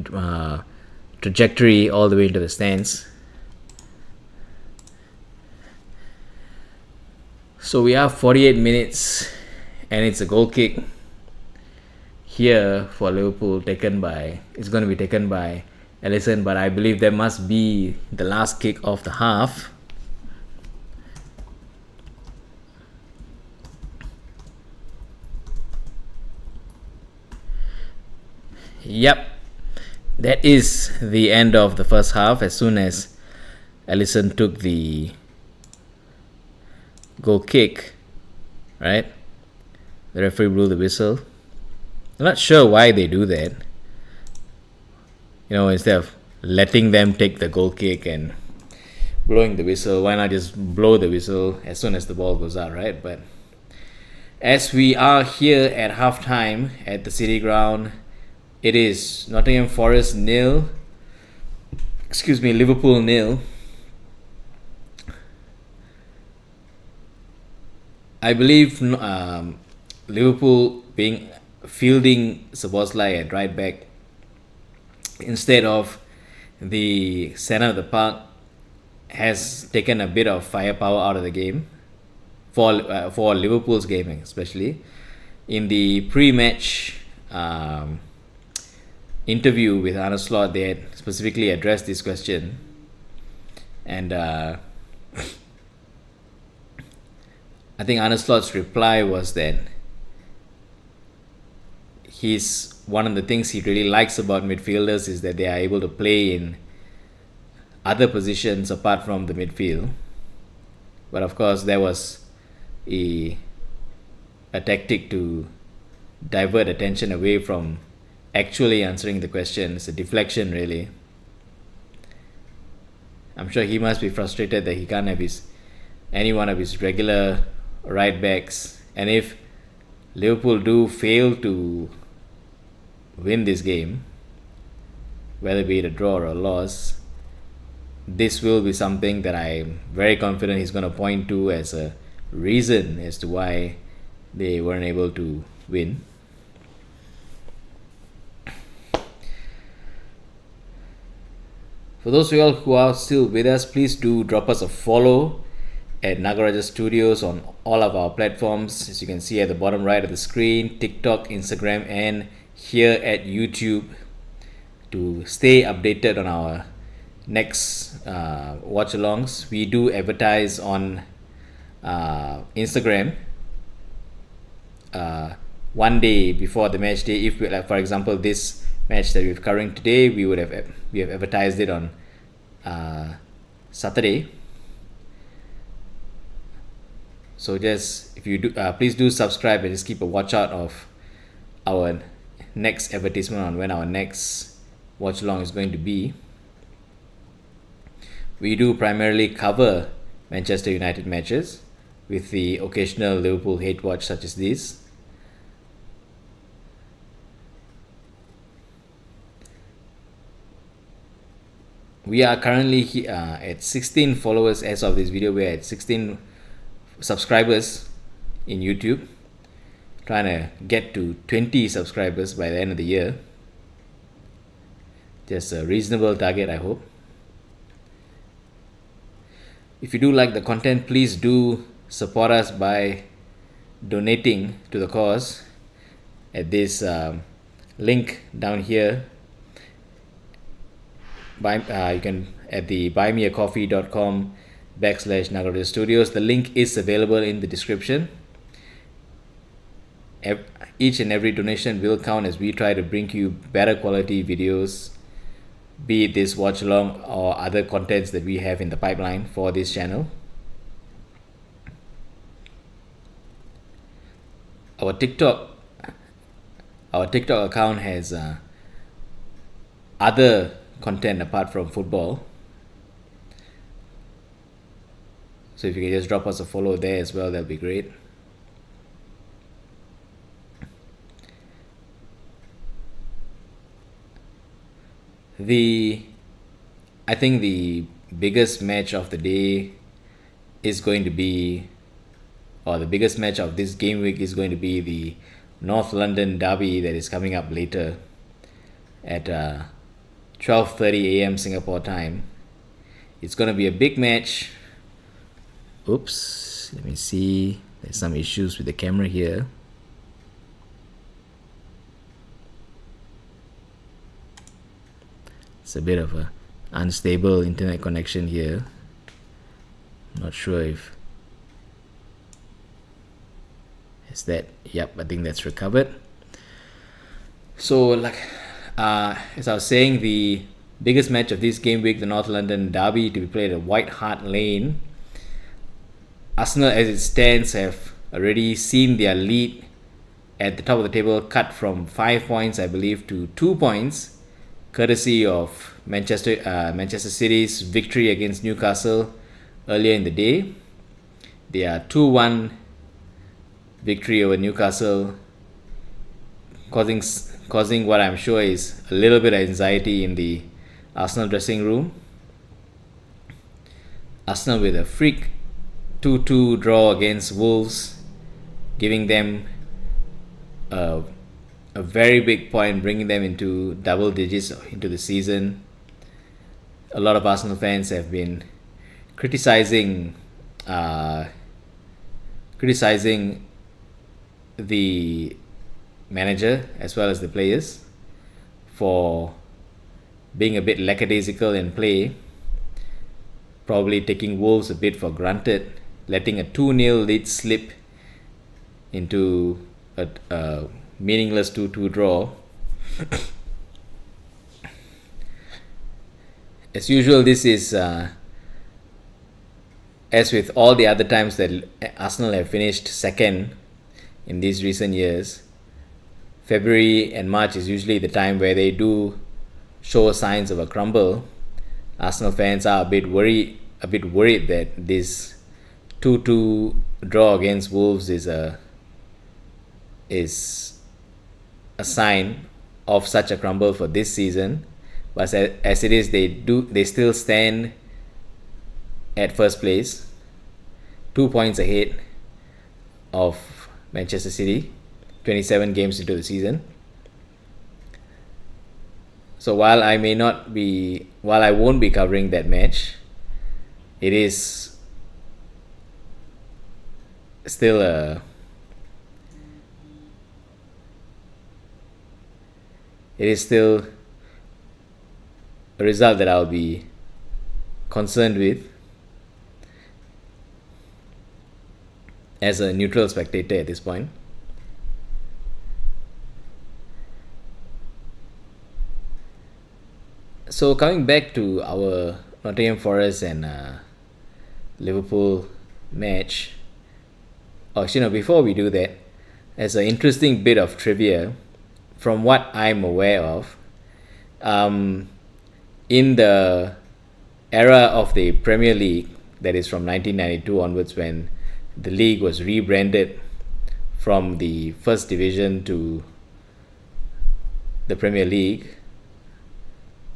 trajectory all the way into the stands. So we have 48 minutes and it's a goal kick here for Liverpool it's going to be taken by Alisson, but I believe that must be the last kick of the half. Yep, that is the end of the first half. As soon as Alisson took the goal kick, right, the referee blew the whistle. I'm not sure why they do that. Instead of letting them take the goal kick and blowing the whistle, why not just blow the whistle as soon as the ball goes out, right? But as we are here at halftime at the City Ground, it is Nottingham Forest 0, Liverpool 0. I believe Liverpool fielding Szoboszlai at right back instead of the centre of the park has taken a bit of firepower out of the game for Liverpool's game, especially in the pre-match interview with Arne Slot. They had specifically addressed this question, and I think Arne Slot's reply was that one of the things he really likes about midfielders is that they are able to play in other positions apart from the midfield. But of course, there was a tactic to divert attention away from actually answering the question. It's a deflection, really. I'm sure he must be frustrated that he can't have any one of his regular right backs. And if Liverpool do fail to win this game, whether be it a draw or a loss, this will be something that I'm very confident he's going to point to as a reason as to why they weren't able to win. For those of you all who are still with us, please do drop us a follow at Nagarajah Studios on all of our platforms, as you can see at the bottom right of the screen, TikTok, Instagram, and here at YouTube, to stay updated on our next watch-alongs. We do advertise on Instagram one day before the match day. If we, like, for example, this match that we're covering today, we have advertised it on Saturday. So just, if you do, please do subscribe and just keep a watch out of our next advertisement on when our next watch along is going to be. We do primarily cover Manchester United matches with the occasional Liverpool hate watch such as these. We are currently at 16 followers as of this video. We're at 16 subscribers in YouTube. Trying to get to 20 subscribers by the end of the year. Just a reasonable target, I hope. If you do like the content, please do support us by donating to the cause at this link down here. You can at the buymeacoffee.com/Nagarajah Studios. The link is available in the description. Each and every donation will count as we try to bring you better quality videos, be it this watch along or other contents that we have in the pipeline for this channel. Our TikTok account has other content apart from football, so if you can just drop us a follow there as well, that'll be great. I think the biggest match of the day is going to be, or the biggest match of this game week is going to be the North London derby that is coming up later at 12:30 a.m. Singapore time. It's going to be a big match. Oops, let me see. There's some issues with the camera here. It's a bit of a unstable internet connection here. Not sure if is that. Yep, I think that's recovered. So as I was saying, the biggest match of this game week, the North London derby, to be played at White Hart Lane. Arsenal, as it stands, have already seen their lead at the top of the table cut from 5 points, I believe, to 2 points, courtesy of Manchester City's victory against Newcastle earlier in the day. Their 2-1 victory over Newcastle, causing what I'm sure is a little bit of anxiety in the Arsenal dressing room. Arsenal with a freak 2-2 draw against Wolves, giving them a very big point, bringing them into double digits into the season. A lot of Arsenal fans have been criticizing the manager as well as the players for being a bit lackadaisical in play, probably taking Wolves a bit for granted, letting a 2-0 lead slip into a meaningless 2-2 draw. As usual, this is as with all the other times that Arsenal have finished second in these recent years, February and March is usually the time where they do show signs of a crumble. Arsenal fans are a bit worried that this 2-2 draw against Wolves is a sign of such a crumble for this season. But as it is, they still stand at first place, 2 points ahead of Manchester City, 27 games into the season. So while I won't be covering that match, it is still a result that I'll be concerned with as a neutral spectator at this point. So coming back to our Nottingham Forest and Liverpool match, before we do that, as an interesting bit of trivia, from what I'm aware of, in the era of the Premier League, that is from 1992 onwards, when the league was rebranded from the first division to the Premier League,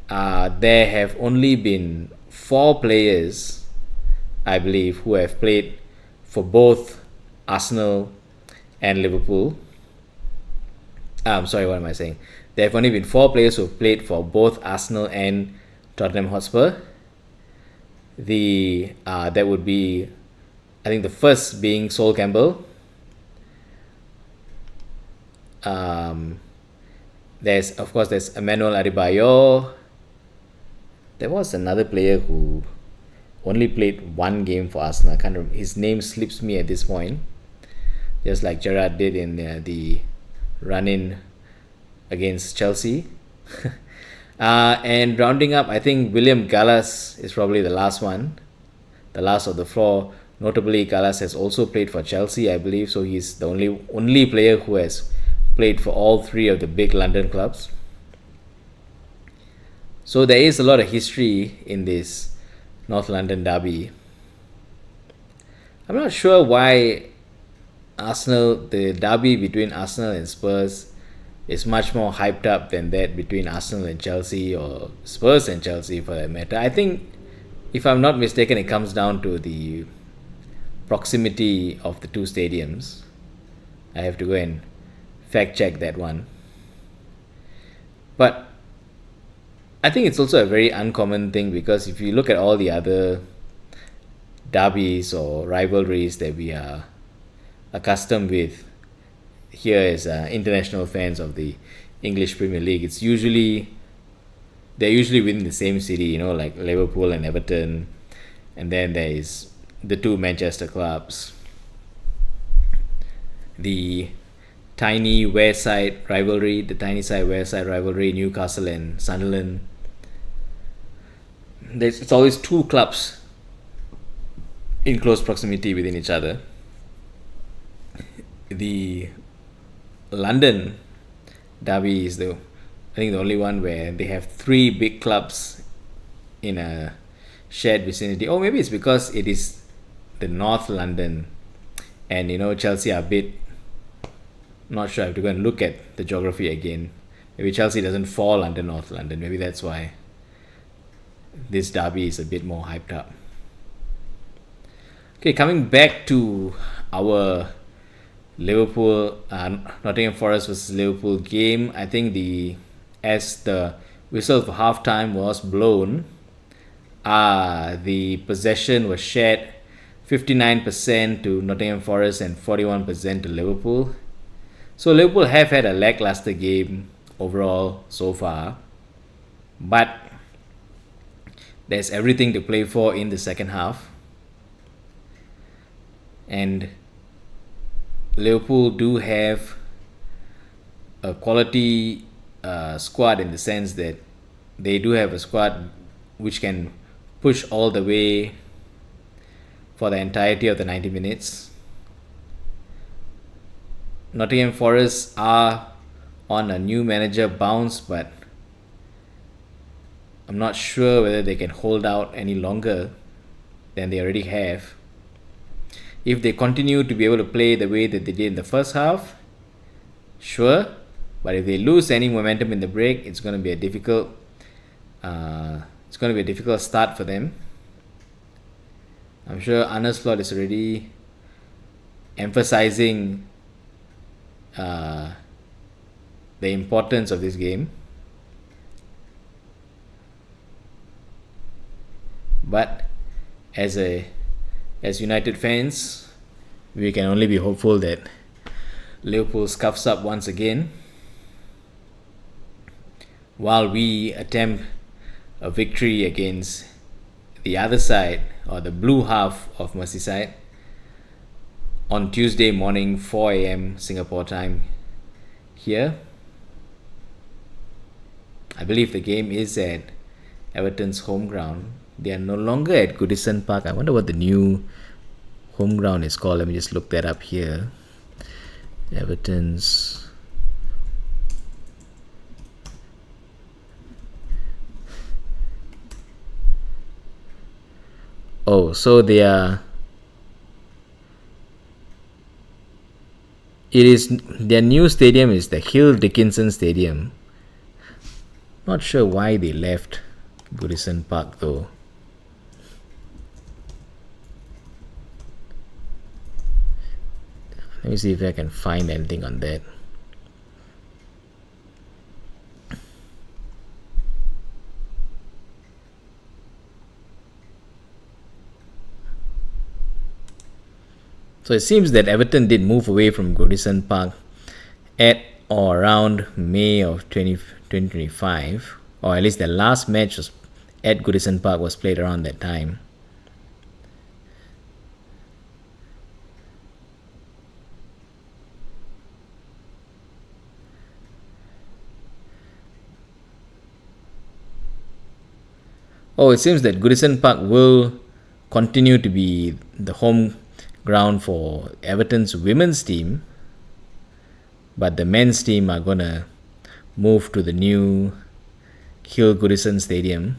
there have only been four players, I believe, who have played for both Arsenal and Liverpool. I'm sorry, what am I saying? There have only been four players who have played for both Arsenal and Tottenham Hotspur. That would be, I think, the first being Sol Campbell. There's Emmanuel Adebayor. There was another player who only played one game for Arsenal. I can't remember. His name slips me at this point. Just like Gerrard did in the run-in against Chelsea. And rounding up, I think William Gallas is probably the last one. The last of the four. Notably, Gallas has also played for Chelsea, I believe. So he's the only player who has played for all three of the big London clubs. So there is a lot of history in this North London derby. I'm not sure why the derby between Arsenal and Spurs is much more hyped up than that between Arsenal and Chelsea, or Spurs and Chelsea for that matter. I think, if I'm not mistaken, it comes down to the proximity of the two stadiums. I have to go and fact check that one. But I think it's also a very uncommon thing, because if you look at all the other derbies or rivalries that we are accustomed with here as international fans of the English Premier League, they're usually within the same city, like Liverpool and Everton, and then there is the two Manchester clubs, the tiny side side rivalry, Newcastle and Sunderland. It's always two clubs in close proximity within each other. The London derby is the only one where they have three big clubs in a shared vicinity. Or maybe it's because it is the North London, and Chelsea are a bit, not sure. I have to go and look at the geography again. Maybe Chelsea doesn't fall under North London. Maybe that's why this derby is a bit more hyped up. Okay, coming back to our Nottingham Forest versus Liverpool game, I think as the whistle for halftime was blown, the possession was shared 59% to Nottingham Forest and 41% to Liverpool. So Liverpool have had a lackluster game overall so far, but there's everything to play for in the second half. And Liverpool do have a quality squad, in the sense that they do have a squad which can push all the way for the entirety of the 90 minutes. Nottingham Forest are on a new manager bounce, but I'm not sure whether they can hold out any longer than they already have. If they continue to be able to play the way that they did in the first half, sure. But if they lose any momentum in the break, it's going to be a difficult start for them. I'm sure Arne Slot is already emphasizing the importance of this game. But as United fans, we can only be hopeful that Liverpool scuffs up once again, while we attempt a victory against the other side, or the blue half of Merseyside, on Tuesday morning, 4 a.m. Singapore time here. I believe the game is at Everton's home ground. They are no longer at Goodison Park. I wonder what the new home ground is called. Let me just look that up here. Everton's Oh, so they are. It is their new stadium is the Hill Dickinson Stadium. Not sure why they left Goodison Park though. Let me see if I can find anything on that. So it seems that Everton did move away from Goodison Park at or around May of 2025, or at least the last match was at Goodison Park was played around that time. Oh, it seems that Goodison Park will continue to be the home ground for Everton's women's team, but the men's team are gonna move to the new Hill Goodison Stadium.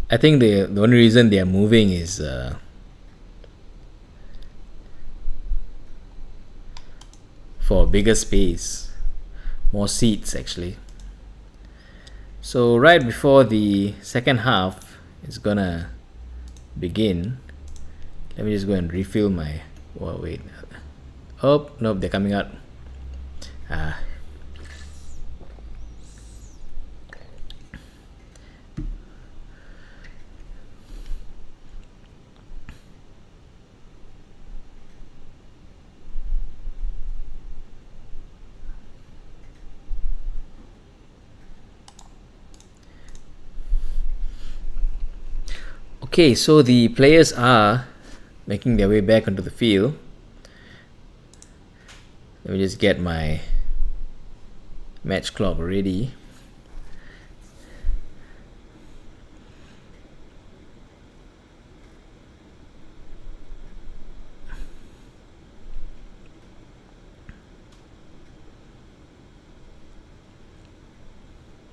I think the only reason they are moving is for bigger space, more seats actually. So right before the second half is gonna begin, let me just go and refill my. Oh wait, oh nope, they're coming out. Okay, so the players are making their way back onto the field. Let me just get my match clock ready.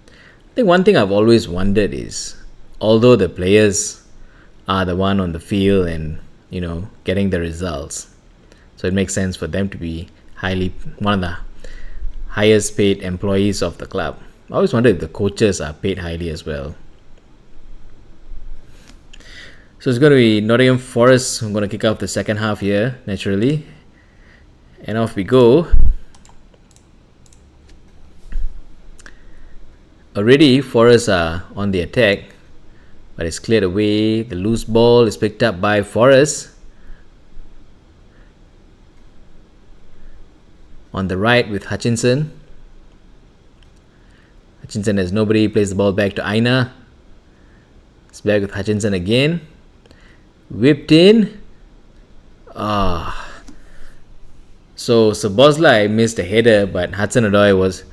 I think one thing I've always wondered is, although the players are the one on the field and getting the results, so it makes sense for them to be one of the highest paid employees of the club. I always wonder if the coaches are paid highly as well. So it's going to be Nottingham Forest. I'm going to kick off the second half here naturally, and off we go. Already Forest are on the attack, but it's cleared away. The loose ball is picked up by Forest. On the right with Hutchinson. Hutchinson has nobody, plays the ball back to Aina. It's back with Hutchinson again. Whipped in. So Szoboszlai missed a header, but Hudson-Odoi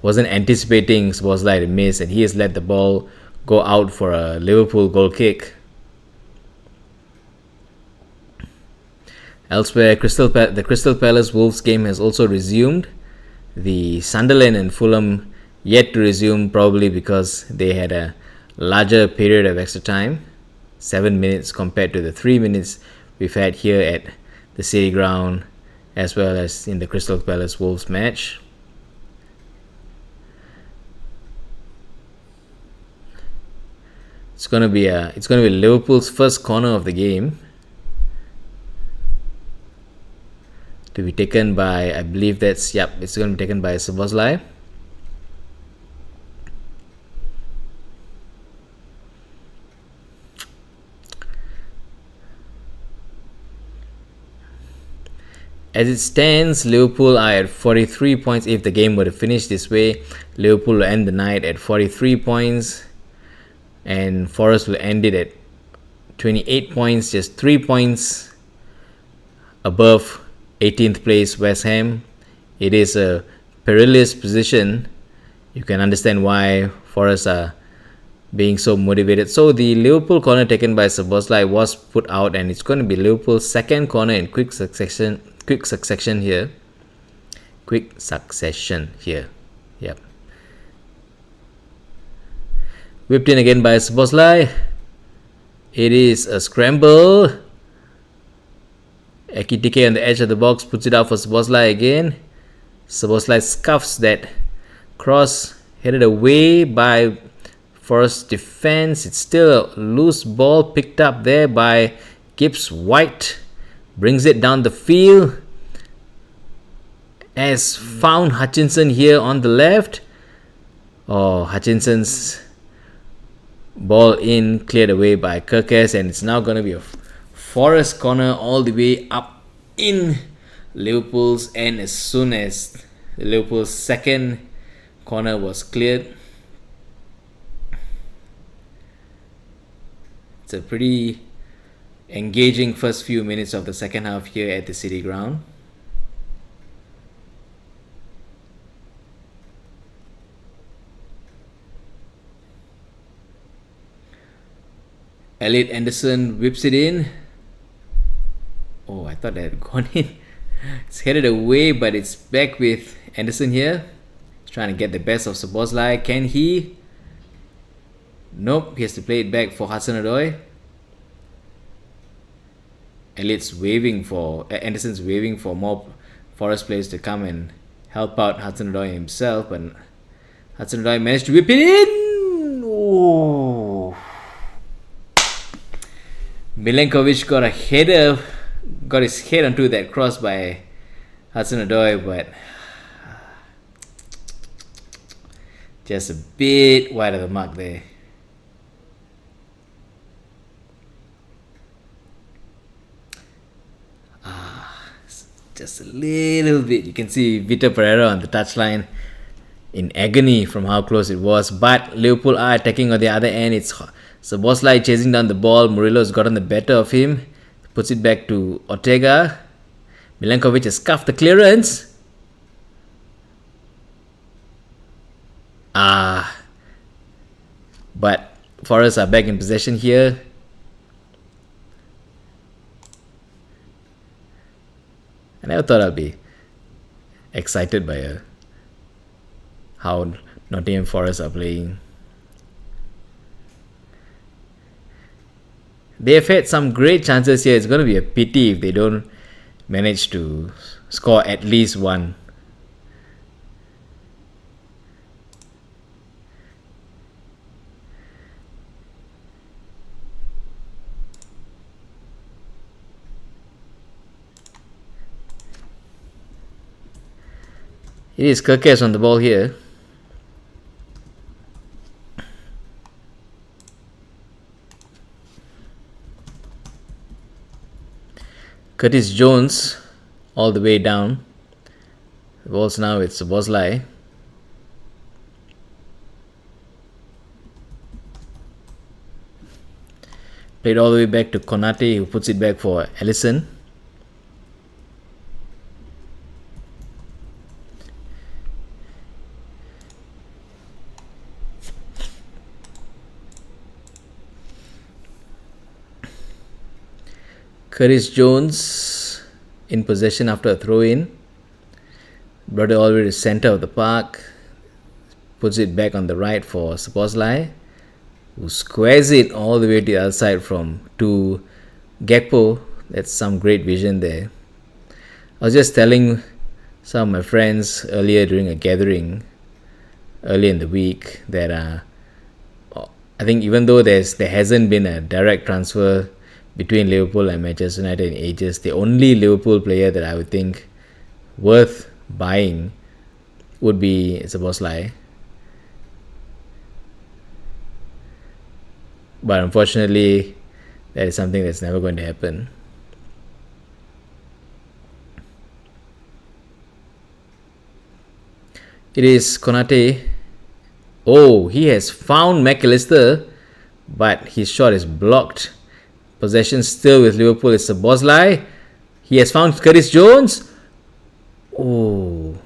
wasn't anticipating Szoboszlai to miss, and he has let the ball go out for a Liverpool goal kick. Elsewhere, the Crystal Palace Wolves game has also resumed. The Sunderland and Fulham yet to resume, probably because they had a larger period of extra time, 7 minutes compared to the 3 minutes we've had here at the City Ground, as well as in the Crystal Palace Wolves match. It's going to be Liverpool's first corner of the game, to be taken by, I believe it's going to be taken by Szoboszlai. As it stands, Liverpool are at 43 points. If the game were to finish this way, Liverpool will end the night at 43 points. And Forest will end it at 28 points, just 3 points above 18th place West Ham. It is a perilous position. You can understand why Forest are being so motivated. So the Liverpool corner taken by Szoboszlai was put out, and it's going to be Liverpool's second corner in quick succession here. Quick succession here. Yep. Whipped in again by Szoboszlai. It is a scramble. Ekitike on the edge of the box puts it out for Szoboszlai again. Szoboszlai scuffs that cross, headed away by Forest defense. It's still a loose ball picked up there by Gibbs White. Brings it down the field. Has found Hutchinson here on the left. Oh, Hutchinson's ball in, cleared away by Kirkes, and it's now going to be a Forest corner all the way up in Liverpool's end as soon as Liverpool's second corner was cleared. It's a pretty engaging first few minutes of the second half here at the City Ground. Elliot Anderson whips it in. Oh, I thought that had gone in. It's headed away, but it's back with Anderson here. He's trying to get the best of Szoboszlai. Can he? Nope, he has to play it back for Hudson-Odoi. Anderson's waving for more Forest players to come and help out Hudson-Odoi himself, but Hudson-Odoi managed to whip it in. Oh. Milenkovic got his head onto that cross by Hudson-Odoi, but just a bit wide of the mark there. Just a little bit. You can see Vitor Pereira on the touchline in agony from how close it was, but Liverpool are attacking on the other end. It's Szoboszlai chasing down the ball. Murillo's gotten the better of him. Puts it back to Ortega. Milenkovic has scuffed the clearance. But Forest are back in possession here. I never thought I'd be excited by how Nottingham Forest are playing. They have had some great chances here. It's going to be a pity if they don't manage to score at least one. It is Kirkes on the ball here. Curtis Jones all the way down. The ball's now with Szoboszlai. Played all the way back to Konate, who puts it back for Ellison. Curtis Jones in possession after a throw-in. Brought it all the way to center of the park. Puts it back on the right for Szoboszlai, who squares it all the way to the other side to Gakpo. That's some great vision there. I was just telling some of my friends earlier during a gathering earlier in the week that I think even though there hasn't been a direct transfer between Liverpool and Manchester United in ages, the only Liverpool player that I would think worth buying would be Szoboszlai. But unfortunately, that is something that's never going to happen. It is Konate. Oh, he has found McAllister, but his shot is blocked. Possession still with Liverpool. It's Szoboszlai. He has found Curtis Jones. Oh.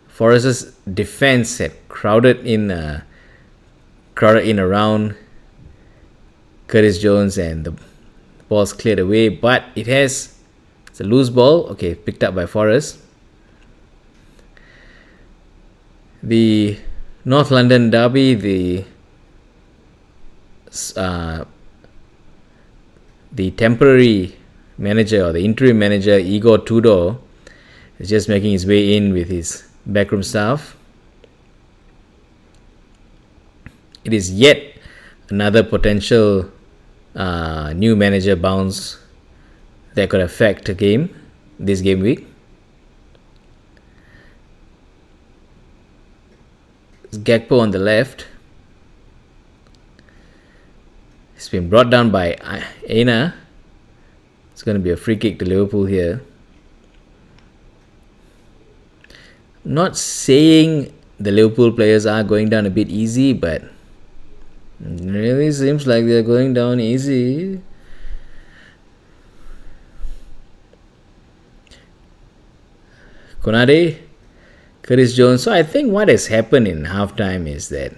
Forest's defense had crowded crowded in around Curtis Jones, and the ball's cleared away, but it's a loose ball. Okay, picked up by Forrest. The North London derby, the temporary manager or the interim manager Igor Tudor is just making his way in with his backroom staff. It is yet another potential new manager bounce that could affect this game week. It's Gakpo on the left. It's been brought down by Aina. It's going to be a free kick to Liverpool here. I'm not saying the Liverpool players are going down a bit easy, but it really seems like they're going down easy. Konate, Curtis Jones. So I think what has happened in halftime is that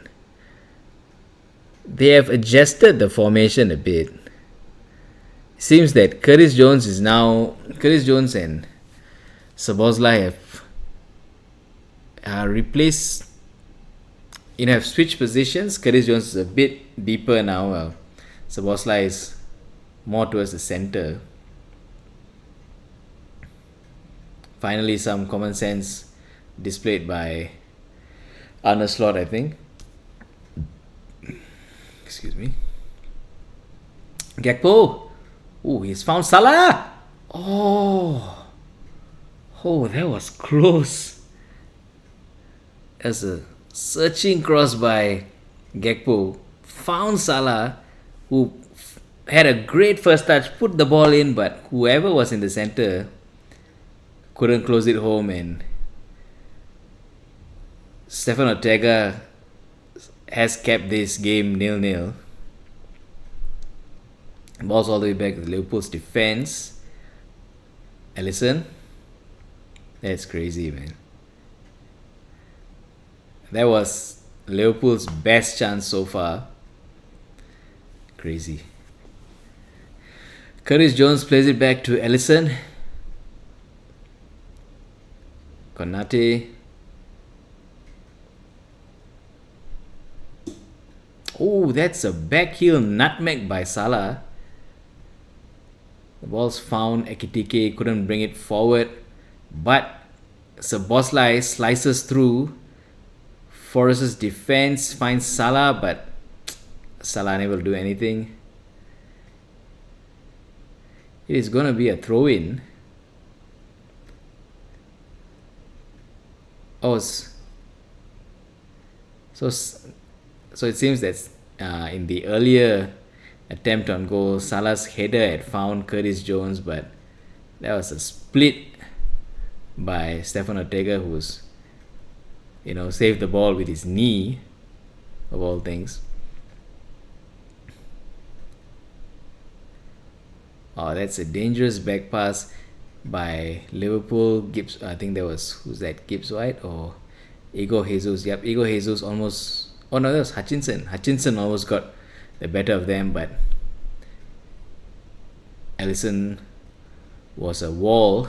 they have adjusted the formation a bit. It seems that Curtis Jones and Szoboszlai have replaced, have switched positions. Curtis Jones is a bit deeper now. Szoboszlai is more towards the center. Finally, some common sense displayed by Arne Slot, I think. Excuse me. Gakpo. Oh, he's found Salah. Oh, that was close. That's a searching cross by Gakpo. Found Salah, who had a great first touch, put the ball in, but whoever was in the center couldn't close it home, and Stefan Ortega has kept this game 0-0. Ball's all the way back to Liverpool's defense. Alisson. That's crazy, man. That was Liverpool's best chance so far. Crazy. Curtis Jones plays it back to Alisson. Konate. Oh, that's a back heel nutmeg by Salah. The ball's found. Ekitike couldn't bring it forward, but Szoboszlai slices through Forrest's defense, finds Salah, but Salah unable to do anything. It is going to be a throw-in. So it seems that in the earlier attempt on goal, Salah's header had found Curtis Jones, but that was a split by Stefan Ortega, who's saved the ball with his knee, of all things. Oh, that's a dangerous back pass by Liverpool. Gibbs, I think who's that? Gibbs White or Igor Jesus? Yep, Igor Jesus almost. Oh no, that was Hutchinson. Hutchinson almost got the better of them, but Alisson was a wall.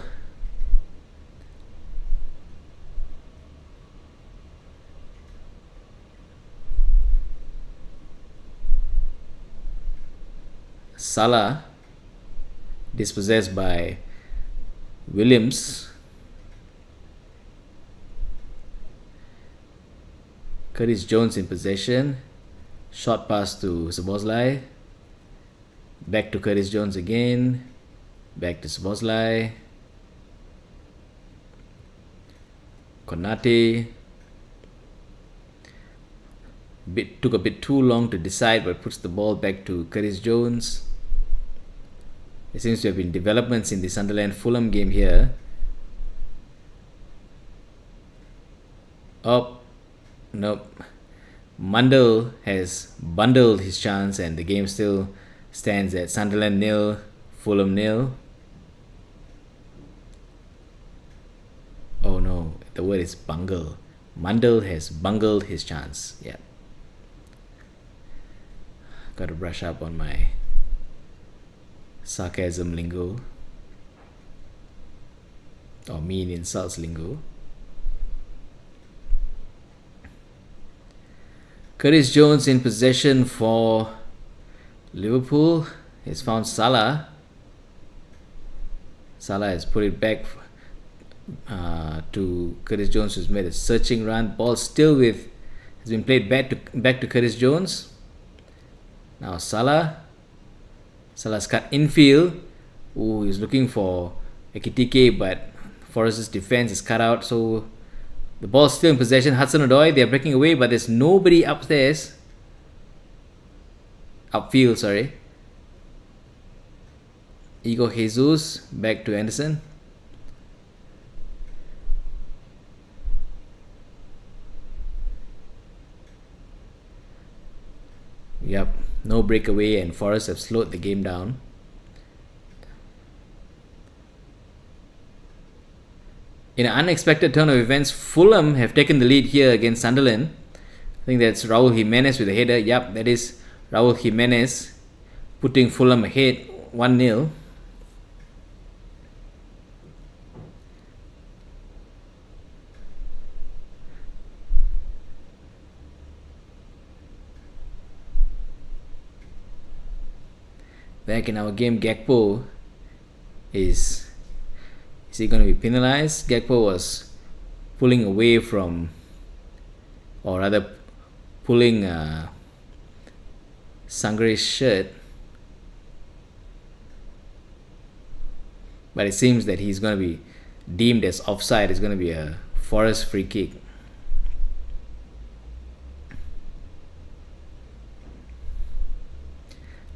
Salah dispossessed by Williams. Curtis Jones in possession. Short pass to Szoboszlai. Back to Curtis Jones again. Back to Szoboszlai. Konate. Took a bit too long to decide, but puts the ball back to Curtis Jones. There seems to have been developments in the Sunderland-Fulham game here. Nope. Mundell has bundled his chance, and the game still stands at Sunderland 0, Fulham 0. Oh no, the word is bungle. Mundell has bungled his chance. Yeah. Got to brush up on my sarcasm lingo or mean insults lingo. Curtis Jones in possession for Liverpool. He's found Salah. Salah has put it back to Curtis Jones, who's made a searching run. Ball still has been played back to Curtis Jones. Now Salah's cut infield. Ooh, he's looking for Ekitike, but Forest's defense is cut out. So the ball's still in possession. Hudson-Odoi, they're breaking away, but there's nobody upstairs. Upfield, sorry. Igor Jesus back to Anderson. Yep, no breakaway, and Forest have slowed the game down. In an unexpected turn of events, Fulham have taken the lead here against Sunderland. I think that's Raul Jimenez with a header. Yep, that is Raul Jimenez putting Fulham ahead 1-0. Back in our game, Gakpo is he going to be penalized? Gakpo was pulling away from, or rather pulling Sangare's shirt, but it seems that he's going to be deemed as offside. It's going to be a Forest free kick.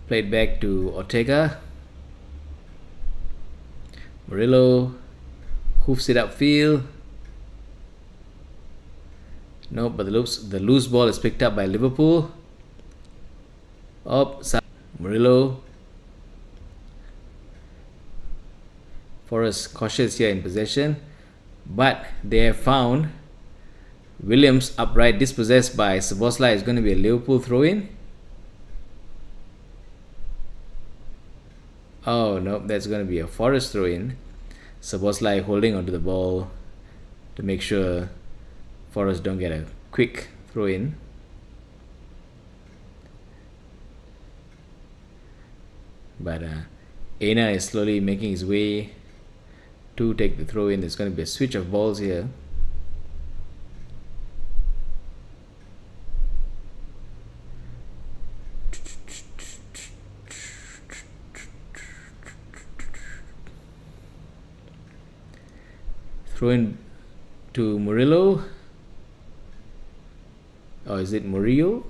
Played back to Ortega. Murillo hoofs it upfield. No, but the loose ball is picked up by Liverpool. Murillo. Forest cautious here in possession, but they have found Williams upright, dispossessed by Szoboszlai. Is going to be a Liverpool throw-in. Oh no, that's going to be a Forest throw-in. Szoboszlai holding onto the ball to make sure Forest don't get a quick throw-in. But Aina is slowly making his way to take the throw-in. There's going to be a switch of balls here. Throw in to Murillo. Or is it Murillo?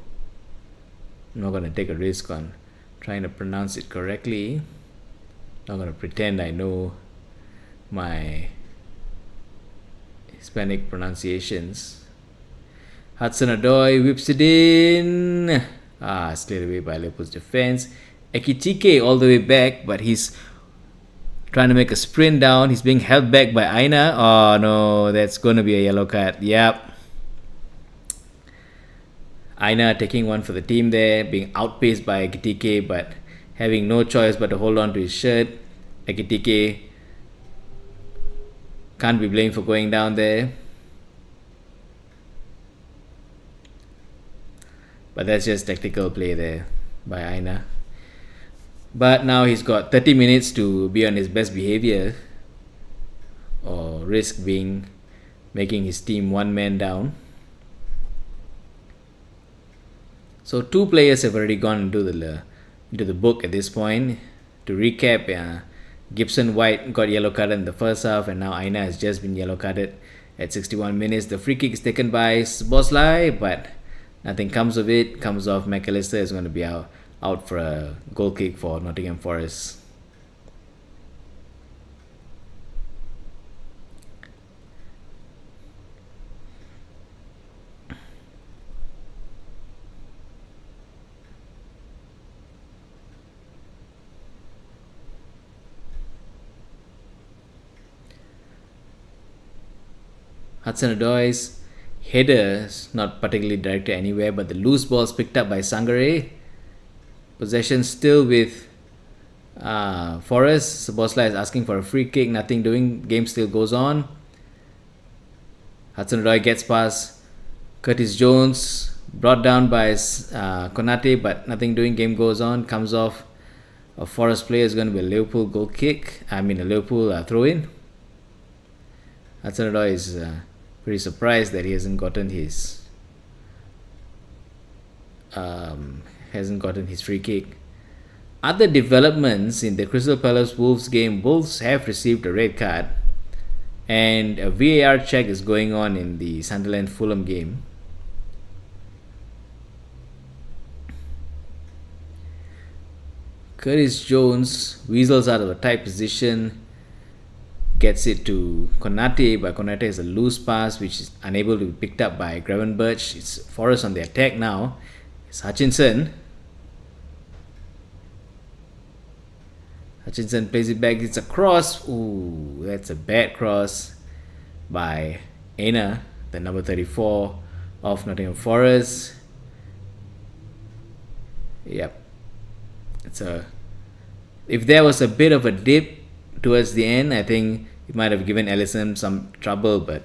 I'm not going to take a risk on trying to pronounce it correctly. Not going to pretend I know my Hispanic pronunciations. Hudson-Odoi whips it in. It's cleared away by Liverpool's defense. Ekitike all the way back, but he's trying to make a sprint down. He's being held back by Aina. Oh no, that's going to be a yellow card. Yep. Aina taking one for the team there, being outpaced by Ekitike, but having no choice but to hold on to his shirt. Ekitike can't be blamed for going down there. But that's just tactical play there by Aina. But now he's got 30 minutes to be on his best behavior, or risk making his team one man down. So 2 players have already gone into the book at this point. To recap, Gibson White got yellow carded in the first half, and now Aina has just been yellow carded at 61 minutes. The free kick is taken by Szoboszlai, but nothing comes of it. Comes off. McAllister is going to be out for a goal kick for Nottingham Forest. Hudson-Odoi's header is not particularly directed anywhere, but the loose ball is picked up by Sangare. Possession still with Forest. Sabosla is asking for a free kick. Nothing doing. Game still goes on. Hudson-Odoi gets past Curtis Jones. Brought down by Konate, but nothing doing. Game goes on. Comes off. A Forest player is going to be a Liverpool goal kick. A Liverpool throw-in. Hudson-Odoi is pretty surprised that he hasn't gotten his free kick. Other developments in the Crystal Palace Wolves game: Wolves have received a red card, and a VAR check is going on in the Sunderland Fulham game. Curtis Jones weasels out of a tight position, gets it to Konate, but Konate has a loose pass which is unable to be picked up by Gravenberch. It's Forest on the attack now. It's Hutchinson. Hutchinson plays it back. It's a cross. Ooh, that's a bad cross by Aina, the number 34 of Nottingham Forest. Yep. If there was a bit of a dip towards the end, I think it might have given Ellison some trouble, but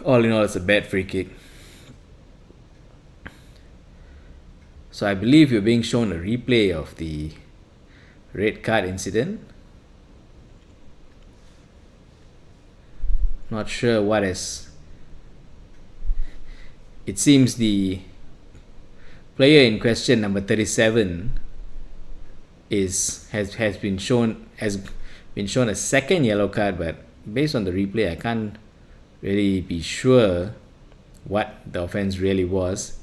all in all, it's a bad free kick. So I believe you're being shown a replay of the red card incident. Not sure what is. It seems the player in question, number 37, has been shown a second yellow card, but based on the replay, I can't really be sure what the offense really was.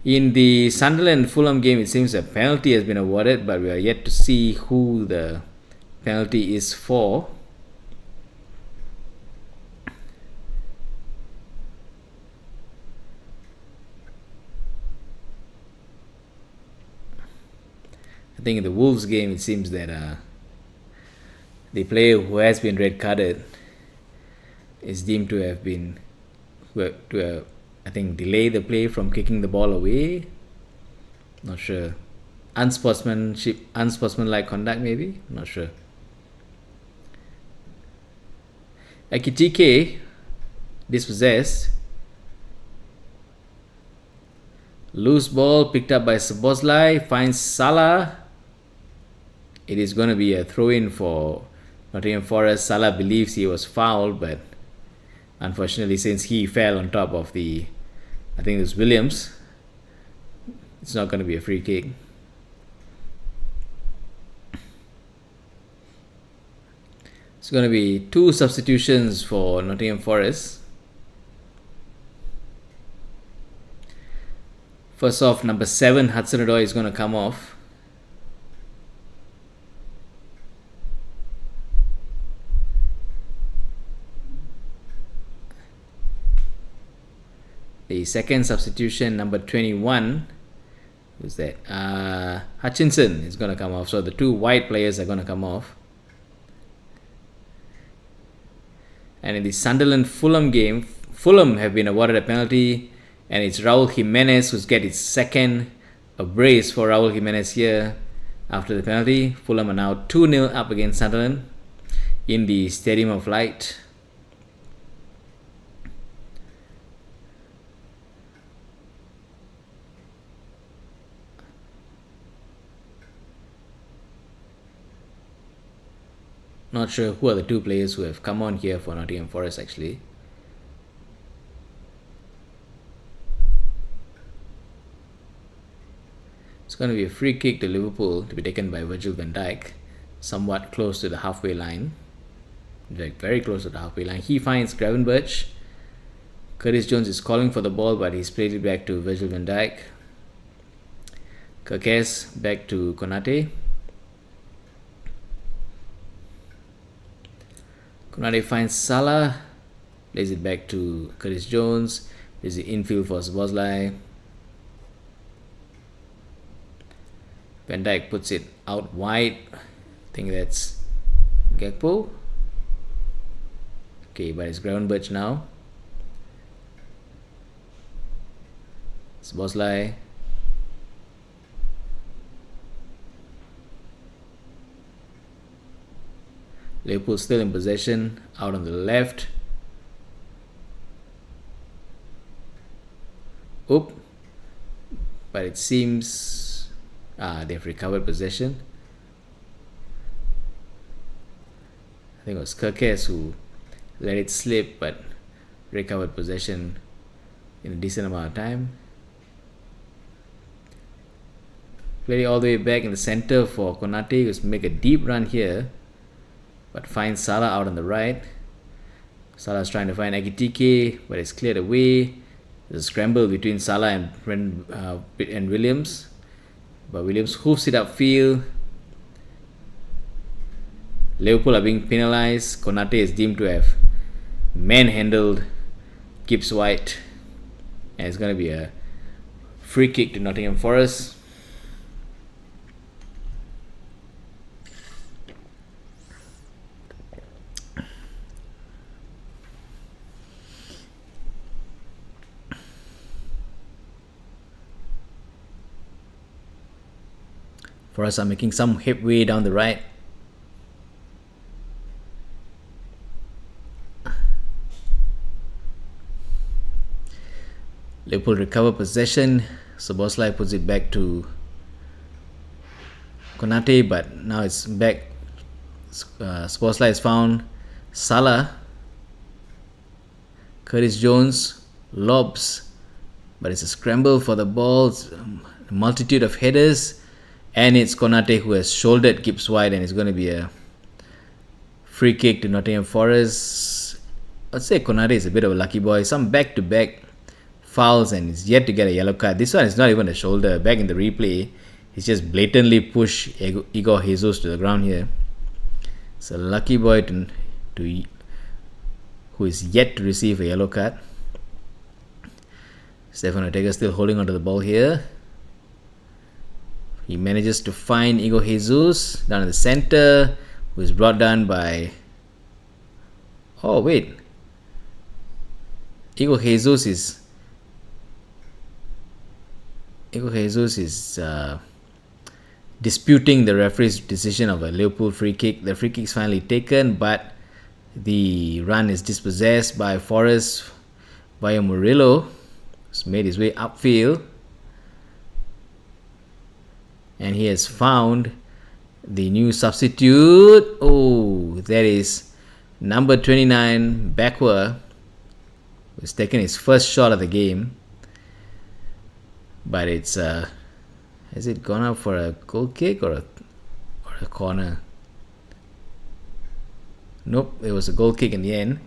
In the Sunderland Fulham game, it seems a penalty has been awarded, but we are yet to see who the penalty is for. I think in the Wolves game, it seems that the player who has been red carded is deemed to have been I think delay the play from kicking the ball away. Not sure. Unsportsmanlike conduct maybe. Not sure. Ekitike dispossessed. Loose ball picked up by Szoboszlai, finds Salah. It is going to be a throw-in for Nottingham Forest. Salah believes he was fouled, but unfortunately, since he fell on top of I think it was Williams, it's not going to be a free kick. It's going to be 2 substitutions for Nottingham Forest. First off, number 7, Hudson-Odoi is going to come off. The second substitution, number 21, who's that? Hutchinson is going to come off. So the 2 white players are going to come off. And in the Sunderland Fulham game, Fulham have been awarded a penalty, and it's Raul Jimenez who's get his second. A brace for Raul Jimenez here after the penalty. Fulham are now 2-0 up against Sunderland in the Stadium of Light. Not sure who are the 2 players who have come on here for Nottingham Forest actually. It's going to be a free kick to Liverpool to be taken by Virgil van Dijk, somewhat close to the halfway line. Very close to the halfway line. He finds Gravenberch. Curtis Jones is calling for the ball, but he's played it back to Virgil van Dijk. Kerkez back to Konate. Konate finds Salah, plays it back to Curtis Jones, plays the infield for Szoboszlai. Van Dijk puts it out wide. I think that's Gakpo. Okay, but it's Gravenberch now. Szoboszlai. Liverpool still in possession out on the left. Oop. But it seems they've recovered possession. I think it was Kirkes who let it slip but recovered possession in a decent amount of time. Play it all the way back in the center for Konate, who's make a deep run here, but finds Salah out on the right. Salah's trying to find Ekitike, but it's cleared away. There's a scramble between Salah and Williams, but Williams hoofs it upfield. Liverpool are being penalised. Konate is deemed to have manhandled Gibbs White, and it's going to be a free kick to Nottingham Forest. Forest are making some headway down the right. Liverpool recover possession. Szoboszlai puts it back to Konate, but now it's back. Szoboszlai is found. Salah. Curtis Jones lobs, but it's a scramble for the ball. A multitude of headers, and it's Konate who has shouldered Gibbs White, and it's going to be a free kick to Nottingham Forest. I'd say Konate is a bit of a lucky boy. Some back-to-back fouls and he's yet to get a yellow card. This one is not even a shoulder. Back in the replay, he's just blatantly pushed Igor Jesus to the ground here. It's a lucky boy who is yet to receive a yellow card. Stefan Ortega still holding onto the ball here. He manages to find Igor Jesus down in the center, who is brought down by... Oh, wait. Igor Jesus is disputing the referee's decision of a Liverpool free kick. The free kick is finally taken, but the run is dispossessed by Forest via Murillo, who's made his way upfield, and he has found the new substitute. Oh, that is number 29, Bakwa, who's taken his first shot of the game. But it's has it gone up for a goal kick or a corner? Nope, it was a goal kick in the end.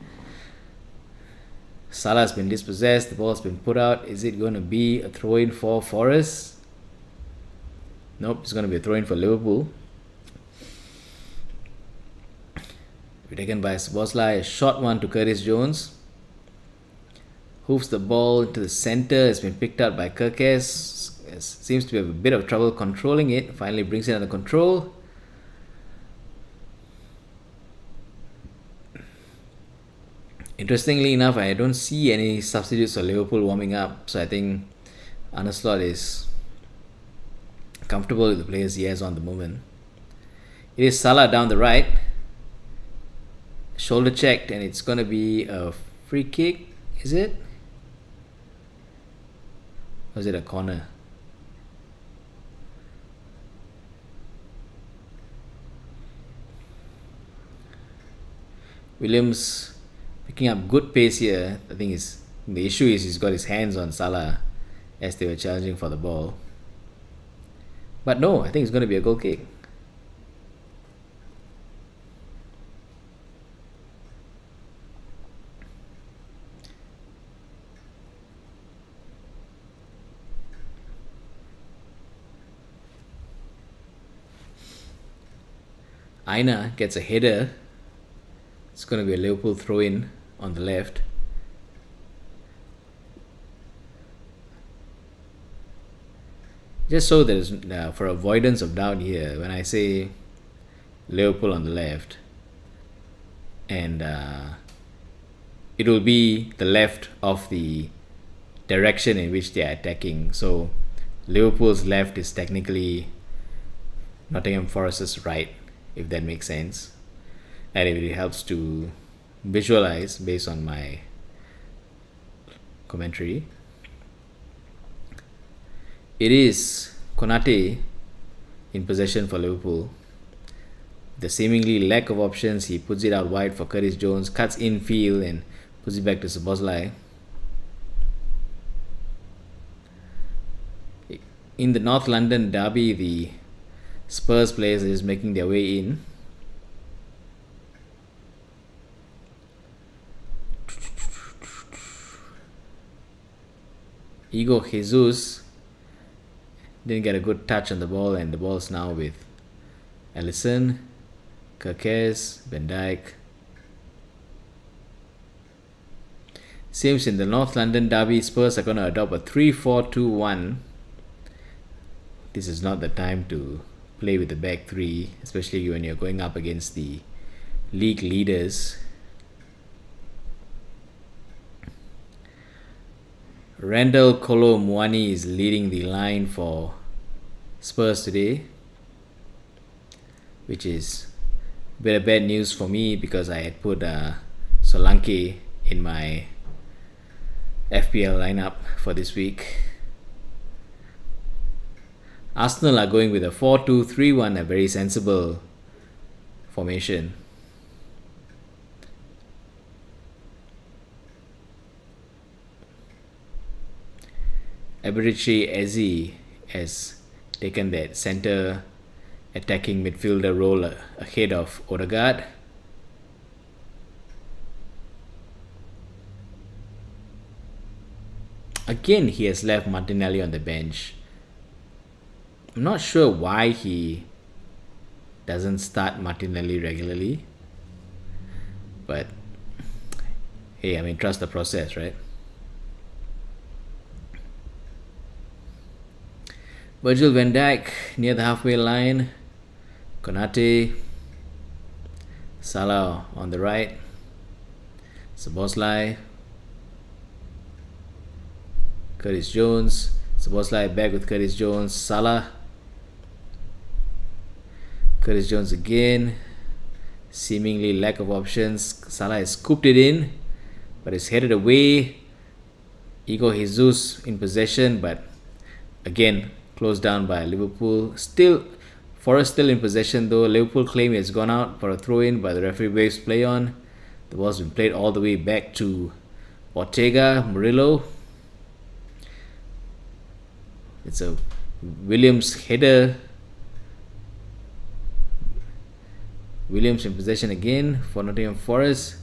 Salah has been dispossessed. The ball's been put out. Is it going to be a throw-in for Forest? Nope, it's going to be a throw-in for Liverpool. Taken by Szoboszlai. A short one to Curtis Jones. Hoofs the ball to the center. It's been picked up by Kirkes. Seems to have a bit of trouble controlling it. Finally brings it under control. Interestingly enough, I don't see any substitutes for Liverpool warming up. So I think Arne Slot is comfortable with the players he has on the moment. It is Salah down the right. Shoulder checked, and it's going to be a free kick. Is it? Or is it a corner? Williams picking up good pace here. I think the issue is he's got his hands on Salah as they were challenging for the ball. But no, I think it's going to be a goal kick. Aina gets a header. It's going to be a Liverpool throw-in on the left. Just so there's for avoidance of doubt here, when I say Liverpool on the left, and it will be the left of the direction in which they are attacking. So Liverpool's left is technically Nottingham Forest's right, if that makes sense. and it really helps to visualize based on my commentary. It is Konate in possession for Liverpool. The seemingly lack of options, he puts it out wide for Curtis Jones, cuts infield and puts it back to Szoboszlai. In the North London derby, the Spurs players are just making their way in. Igor Jesus didn't get a good touch on the ball, and the ball's now with Alisson, Kerkez, Van Dijk. Seems in the North London derby, Spurs are going to adopt a 3-4-2-1. This is not the time to play with the back three, especially when you're going up against the league leaders. Randall Kolo Muani is leading the line for Spurs today, which is a bit of bad news for me because I had put Solanke in my FPL lineup for this week. Arsenal are going with a 4-2-3-1, a very sensible formation. Eberici Eze has taken that centre attacking midfielder role ahead of Odegaard. Again, he has left Martinelli on the bench. I'm not sure why he doesn't start Martinelli regularly. But hey, I mean, trust the process, right? Virgil van Dijk near the halfway line. Konate. Salah on the right. Szoboszlai. Curtis Jones. Szoboszlai back with Curtis Jones. Salah. Curtis Jones again. Seemingly lack of options. Salah has scooped it in, but it's headed away. Igor Jesus in possession, but again closed down by Liverpool. Still, Forest still in possession though. Liverpool claim it's gone out for a throw-in, but the referee waves play on. The ball's been played all the way back to Ortega Murillo. It's a Williams header. Williams in possession again for Nottingham Forest.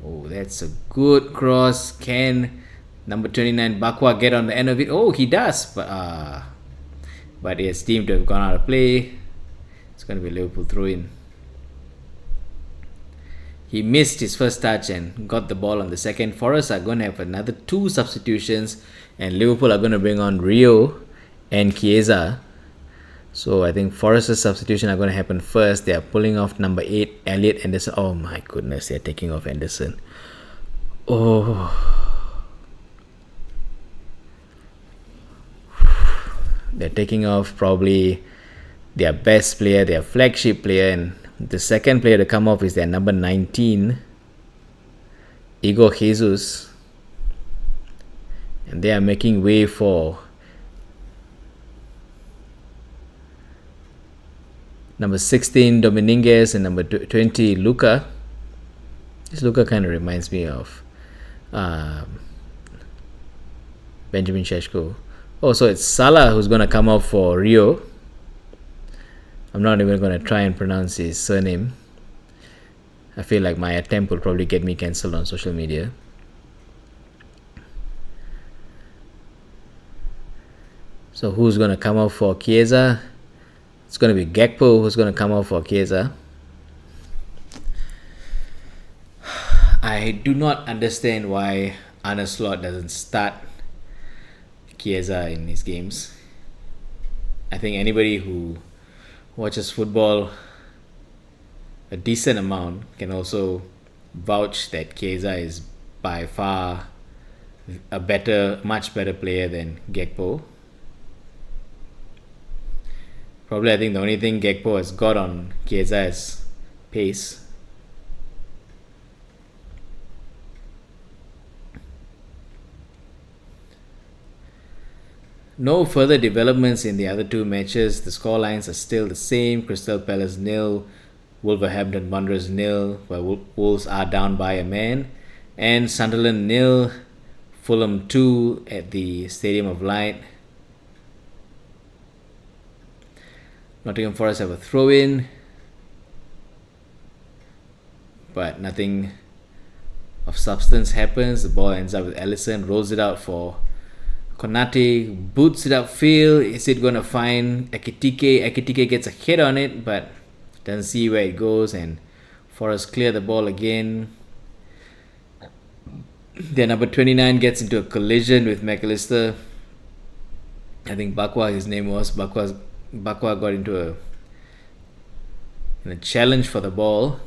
Oh, that's a good cross. Can number 29 Bakwa get on the end of it? Oh, he does, but it's deemed to have gone out of play. It's going to be a Liverpool throw-in. He missed his first touch and got the ball on the second. Forest are going to have another 2 substitutions, and Liverpool are going to bring on Rio and Chiesa. So I think Forest's substitution are going to happen first. They are pulling off number 8, Elliot Anderson. Oh my goodness, they are taking off Anderson. Oh. They're taking off probably their best player, their flagship player, and the second player to come off is their number 19, Igor Jesus. And they are making way for number 16, Dominguez, and number 20, Luka. This Luka kind of reminds me of Benjamin Šeško. Oh, so it's Salah who's going to come up for Rio. I'm not even going to try and pronounce his surname. I feel like my attempt will probably get me cancelled on social media. So who's going to come up for Chiesa? It's going to be Gakpo who's going to come up for Chiesa. I do not understand why Arne Slot doesn't start Chiesa in his games. I think anybody who watches football a decent amount can also vouch that Chiesa is by far a much better player than Gakpo. Probably I think the only thing Gakpo has got on Chiesa is pace. No further developments in the other two matches. The scorelines are still the same. Crystal Palace 0, Wolverhampton Wanderers 0, where Wolves are down by a man. And Sunderland 0, Fulham 2 at the Stadium of Light. Nottingham Forest have a throw-in, but nothing of substance happens. The ball ends up with Alisson, rolls it out for Konate, boots it upfield. Is it going to find Ekitike? Ekitike gets a hit on it, but doesn't see where it goes, and Forest clear the ball again. Then number 29 gets into a collision with McAllister. I think Bakwa, his name was. Bakwa got into a challenge for the ball.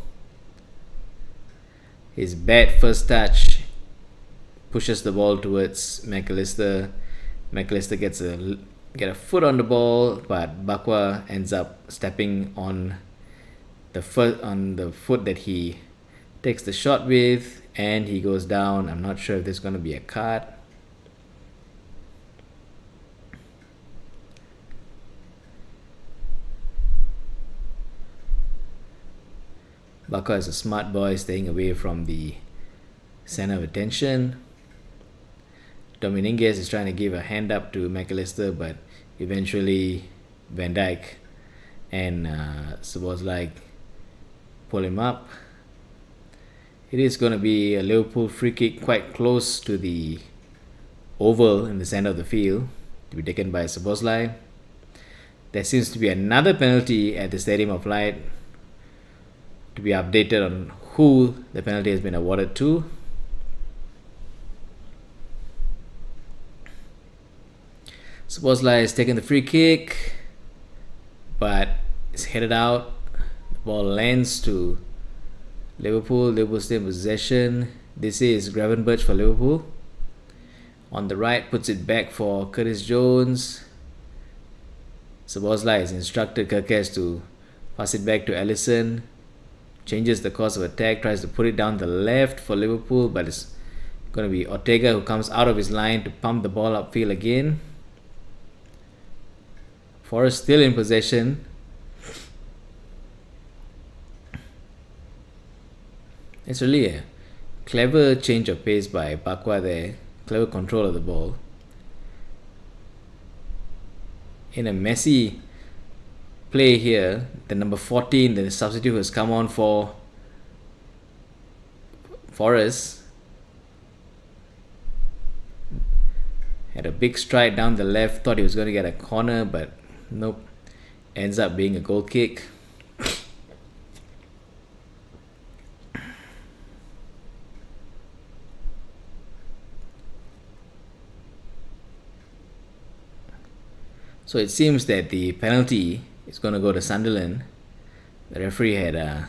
His bad first touch pushes the ball towards McAllister. McAllister gets a foot on the ball, but Bakwa ends up stepping on the foot that he takes the shot with, and he goes down. I'm not sure if there's going to be a card. Bakwa is a smart boy, staying away from the center of attention. Dominguez is trying to give a hand up to McAllister, but eventually Van Dijk and Szoboszlai pull him up. It is going to be a Liverpool free kick quite close to the oval in the center of the field to be taken by Szoboszlai. There seems to be another penalty at the Stadium of Light to be updated on who the penalty has been awarded to. Szoboszlai has taken the free kick, but it's headed out. The ball lands to Liverpool. Liverpool still in possession. This is Gravenberch for Liverpool. On the right, puts it back for Curtis Jones. Szoboszlai has instructed Kerkez to pass it back to Alisson. Changes the course of attack, tries to put it down the left for Liverpool, but it's going to be Ortega who comes out of his line to pump the ball upfield again. Forest still in possession. It's really a clever change of pace by Bakwa there. Clever control of the ball. In a messy play here, the number 14, the substitute who has come on for Forest, had a big stride down the left, thought he was going to get a corner, but nope, ends up being a goal kick. So it seems that the penalty is going to go to Sunderland. The referee had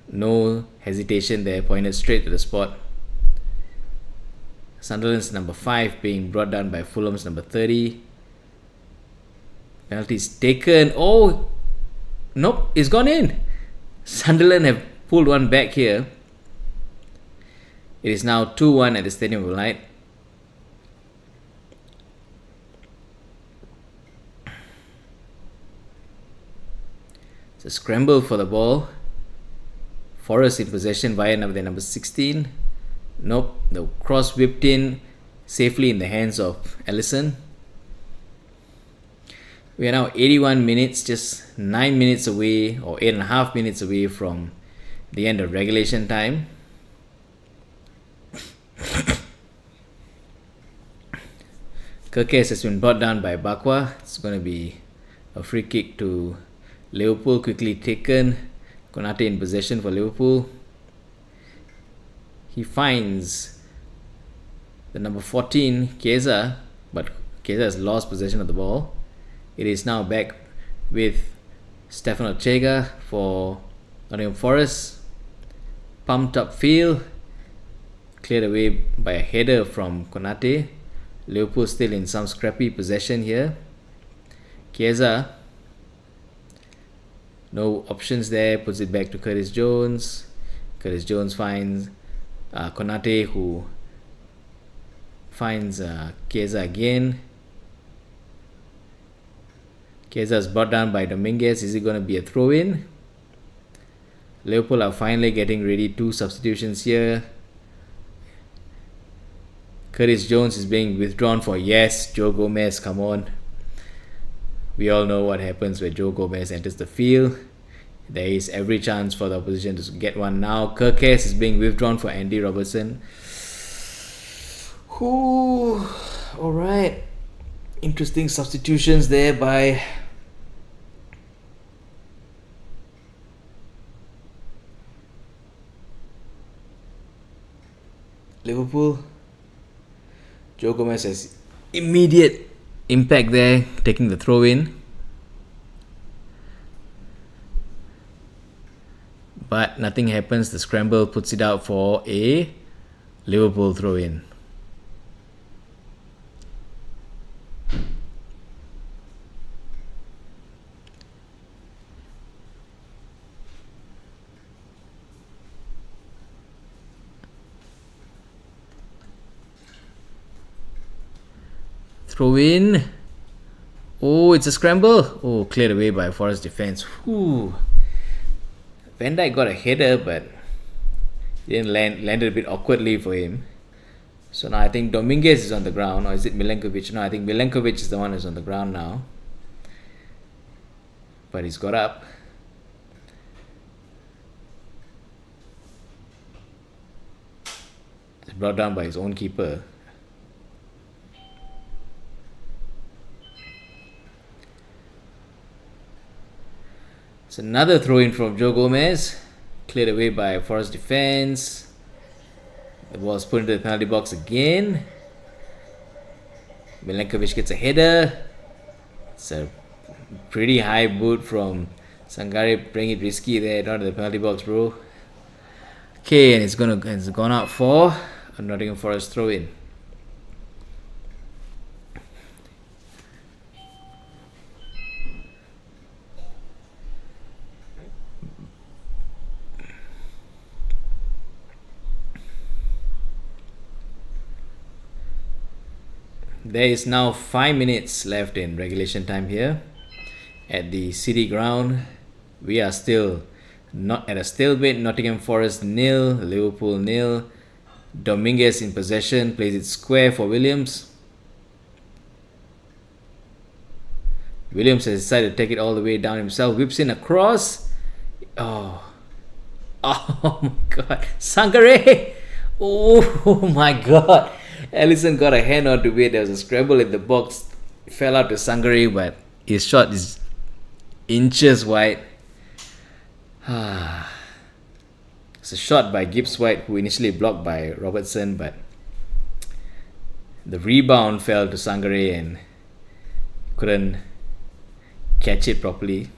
no hesitation there, pointed straight to the spot. Sunderland's number 5 being brought down by Fulham's number 30. Penalty is taken. Oh, nope, it's gone in. Sunderland have pulled one back here. It is now 2-1 at the Stadium of Light. It's a scramble for the ball. Forest in possession via number 16. Nope, the cross whipped in safely in the hands of Alisson. We are now 81 minutes, just 9 minutes away, or 8.5 minutes away from the end of regulation time. Kerkez has been brought down by Bakwa. It's going to be a free kick to Liverpool, quickly taken. Konate in possession for Liverpool. He finds the number 14, Chiesa, but Chiesa has lost possession of the ball. It is now back with Stefan Ortega for Nottingham Forest. Pumped up field, cleared away by a header from Konate. Liverpool still in some scrappy possession here. Chiesa, no options there, puts it back to Curtis Jones. Curtis Jones finds Konate, who finds Chiesa again. Chiesa is brought down by Dominguez. Is it going to be a throw-in? Liverpool are finally getting ready. 2 substitutions here. Curtis Jones is being withdrawn for yes. Joe Gomez, come on. We all know what happens when Joe Gomez enters the field. There is every chance for the opposition to get one now. Kirkes is being withdrawn for Andy Robertson. Ooh, alright. Interesting substitutions there by Liverpool. Joe Gomez has immediate impact there, taking the throw in. But nothing happens. The scramble puts it out for a Liverpool throw in. Throw in. Oh, it's a scramble. Oh, cleared away by Forest defense. Whew. Van Dijk got a header, but he didn't landed a bit awkwardly for him. So now I think Dominguez is on the ground, or is it Milenkovic? No, I think Milenkovic is the one who's on the ground now. But he's got up. He's brought down by his own keeper. It's another throw-in from Joe Gomez. Cleared away by Forest defense. The ball's put into the penalty box again. Milenkovic gets a header. It's a pretty high boot from Sangare, playing it risky there, not in the penalty box, bro. Okay, and it's gone out for a Nottingham Forest throw-in. There is now 5 minutes left in regulation time here at the City Ground. We are still not at a stalemate. Nottingham Forest 0, Liverpool 0. Dominguez in possession, plays it square for Williams. Williams has decided to take it all the way down himself. Whips in a cross. Oh my God, Sangare! Oh my God. Alisson got a hand onto it. There was a scramble in the box. It fell out to Sangare, but his shot is inches wide. It's a shot by Gibbs White, who initially blocked by Robertson, but the rebound fell to Sangare and couldn't catch it properly.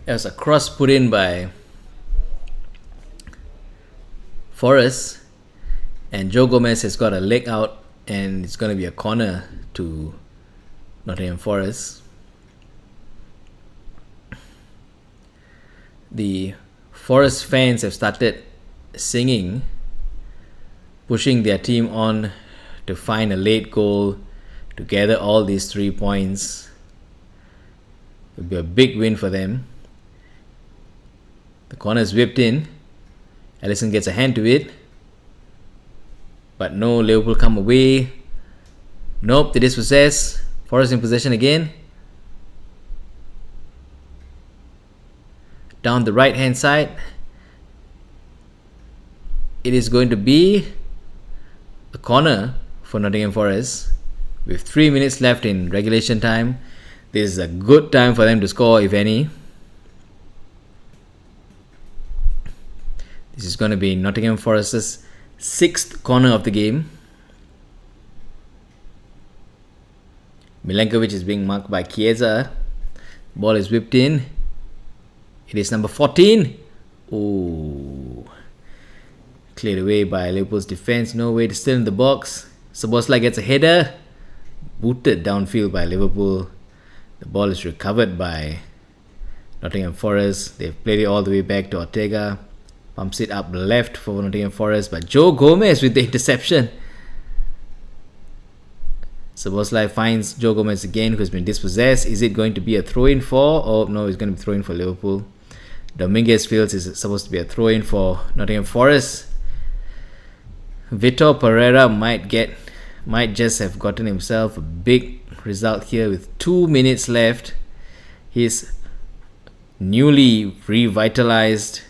There was a cross put in by Forrest, and Joe Gomez has got a leg out, and it's going to be a corner to Nottingham Forest. The Forest fans have started singing, pushing their team on to find a late goal to gather all these 3 points. It will be a big win for them. The corner is whipped in. Alisson gets a hand to it. But no, Liverpool come away. Nope, they dispossess. Forest in possession again. Down the right hand side. It is going to be a corner for Nottingham Forest. With 3 minutes left in regulation time. This is a good time for them to score, if any. This is going to be Nottingham Forest's 6th corner of the game. Milenkovic is being marked by Chiesa. Ball is whipped in. It is number 14. Ooh. Cleared away by Liverpool's defense. No way, it's still in the box. Szoboszlai gets a header. Booted downfield by Liverpool. The ball is recovered by Nottingham Forest. They've played it all the way back to Ortega. Pumps it up left for Nottingham Forest, but Joe Gomez with the interception. Szoboszlai finds Joe Gomez again, who's been dispossessed. Is it going to be a throw-in for? Oh no, it's going to be throw-in for Liverpool. Dominguez feels it's supposed to be a throw-in for Nottingham Forest. Vitor Pereira might just have gotten himself a big result here with 2 minutes left. His newly revitalized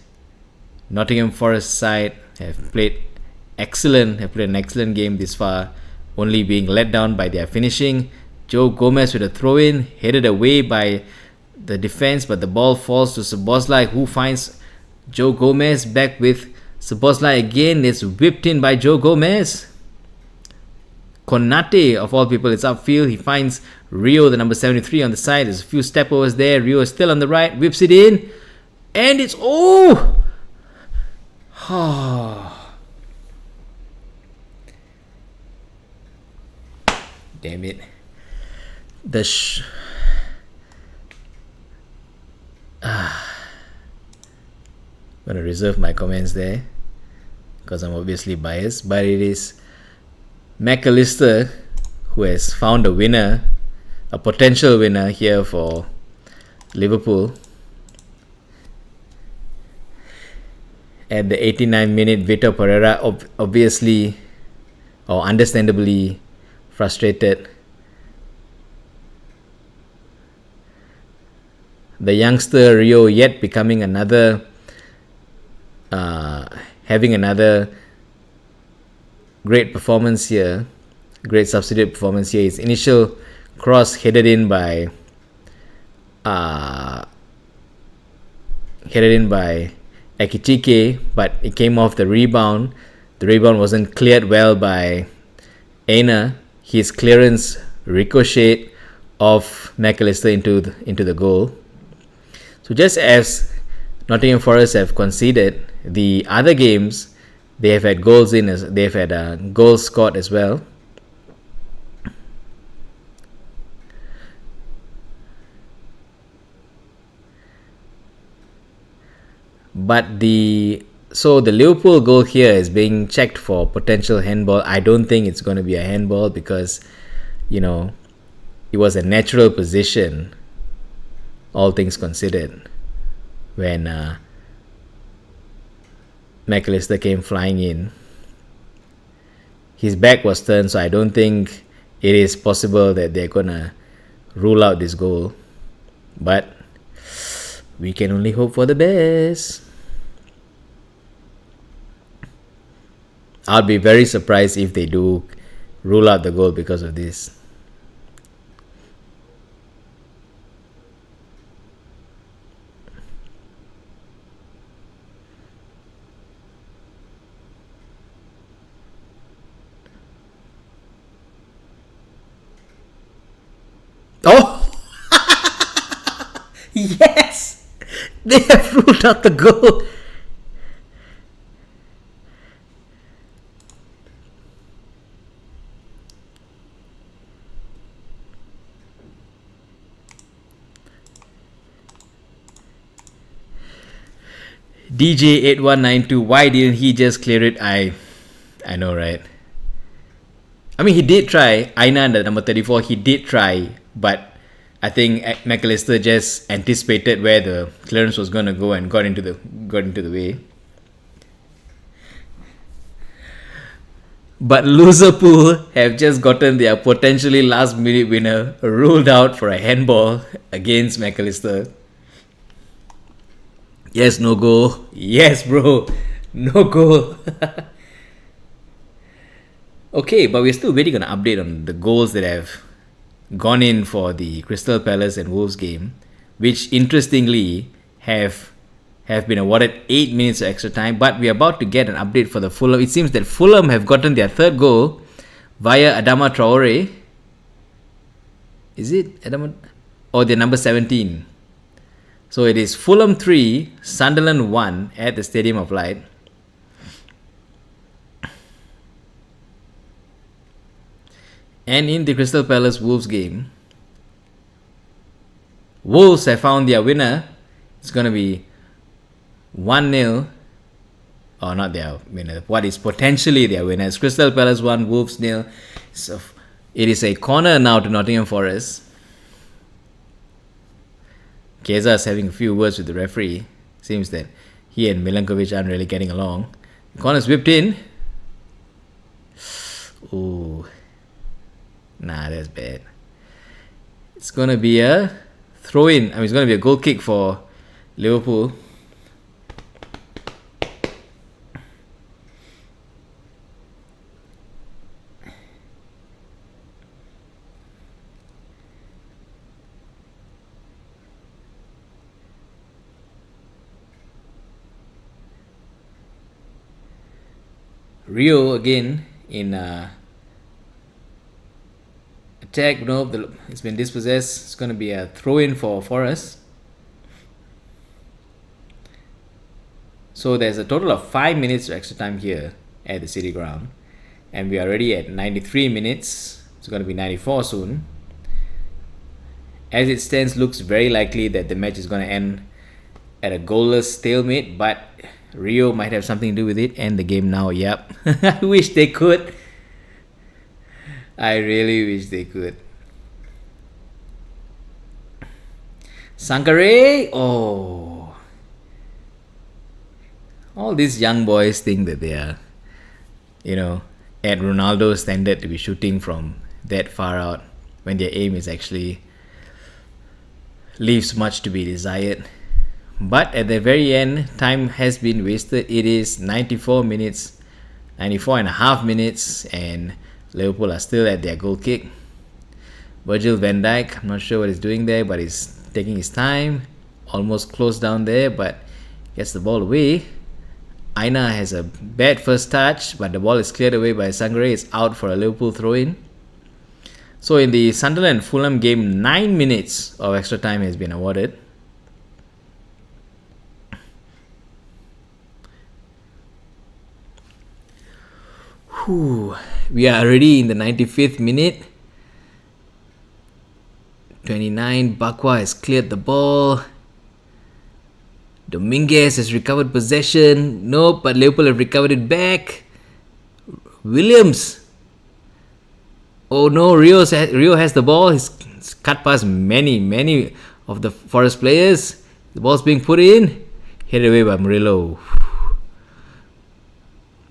Nottingham Forest side have played an excellent game this far, only being let down by their finishing. Joe Gomez with a throw-in, headed away by the defense, but the ball falls to Szoboszlai, who finds Joe Gomez. Back with Szoboszlai again. It's whipped in by Joe Gomez. Konate, of all people, it's upfield. He finds Rio, the number 73, on the side. There's a few step-overs there. Rio is still on the right, whips it in, and it's... oh! Damn it. I'm going to reserve my comments there because I'm obviously biased, but it is McAllister who has found a winner, a potential winner here for Liverpool. At the 89th minute, Vitor Pereira obviously or understandably frustrated. The youngster Rio yet becoming having another great performance here, great substitute performance here. His initial cross headed in by Ekitike, but it came off the rebound. The rebound wasn't cleared well by Aina. His clearance ricocheted off McAllister into the goal. So just as Nottingham Forest have conceded, the other games they have had goals they've had goals scored as well. But the Liverpool goal here is being checked for potential handball. I don't think it's going to be a handball because, it was a natural position, all things considered, when McAllister came flying in. His back was turned, so I don't think it is possible that they're going to rule out this goal. But we can only hope for the best. I'll be very surprised if they do rule out the goal because of this. Oh! Yes! They have ruled out the goal. DJ8192, why didn't he just clear it? I know, right? I mean, he did try. Aina, the number 34, he did try, but I think McAllister just anticipated where the clearance was going to go and got into the way. But Liverpool have just gotten their potentially last minute winner ruled out for a handball against McAllister. Yes, no goal. Yes, bro. No goal. Okay, but we're still waiting on an update on the goals that have gone in for the Crystal Palace and Wolves game, which interestingly have been awarded 8 minutes of extra time. But we're about to get an update for the Fulham. It seems that Fulham have gotten their third goal via Adama Traore. Is it at the moment? Oh, they're number 17. So it is Fulham 3, Sunderland 1 at the Stadium of Light. And in the Crystal Palace Wolves game, Wolves have found their winner. It's going to be 1-0. Or not their winner. What is potentially their winner? It's Crystal Palace 1, Wolves 0. So it is a corner now to Nottingham Forest. Keza is having a few words with the referee. Seems that he and Milankovic aren't really getting along. The corner's whipped in. Ooh. Nah, that's bad. It's going to be a throw-in. It's going to be a goal kick for Liverpool. Rio again in attack. Nope, it's been dispossessed. It's going to be a throw-in for Forest. So there's a total of 5 minutes of extra time here at the City Ground. And we are already at 93 minutes. It's going to be 94 soon. As it stands, looks very likely that the match is going to end at a goalless stalemate, but Rio might have something to do with it and the game now. Yep. I wish they could. I really wish they could. Sankare. Oh. All these young boys think that they are, at Ronaldo's standard to be shooting from that far out when their aim is actually leaves much to be desired. But at the very end, time has been wasted. It is 94 minutes, 94 and a half minutes, and Liverpool are still at their goal kick. Virgil van Dijk, I'm not sure what he's doing there, but he's taking his time. Almost closed down there, but gets the ball away. Aina has a bad first touch, but the ball is cleared away by Sangare. It's out for a Liverpool throw-in. So in the Sunderland-Fulham game, 9 minutes of extra time has been awarded. We are already in the 95th minute. 29, Bakwa has cleared the ball. Dominguez has recovered possession. Nope, but Liverpool have recovered it back. Williams. Oh no, Rio has the ball. He's cut past many of the Forest players. The ball's being put in. Headed away by Murillo.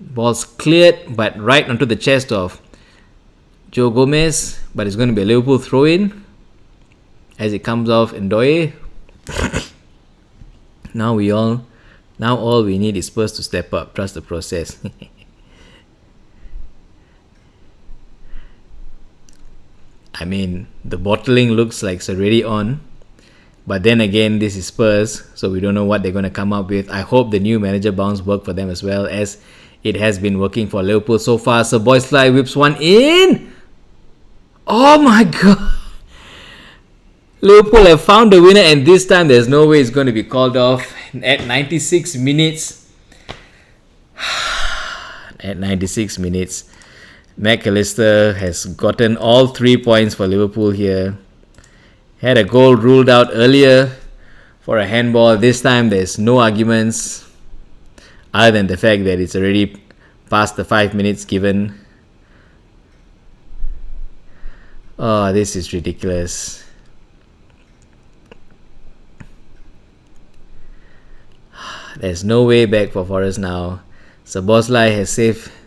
Ball's cleared, but right onto the chest of Joe Gomez. But it's going to be a Liverpool throw-in as it comes off Ndoye. Now all we need is Spurs to step up. Trust the process. The bottling looks like it's already on. But then again, this is Spurs, so we don't know what they're going to come up with. I hope the new manager bounce work for them as well, as it has been working for Liverpool so far. So Boysley whips one in. Oh my god. Liverpool have found the winner, and this time there's no way it's going to be called off. At 96 minutes. At 96 minutes. McAllister has gotten all 3 points for Liverpool here. Had a goal ruled out earlier for a handball. This time there's no arguments other than the fact that it's already past the 5 minutes given. Oh, this is ridiculous. There's no way back for Forest now. Szoboszlai has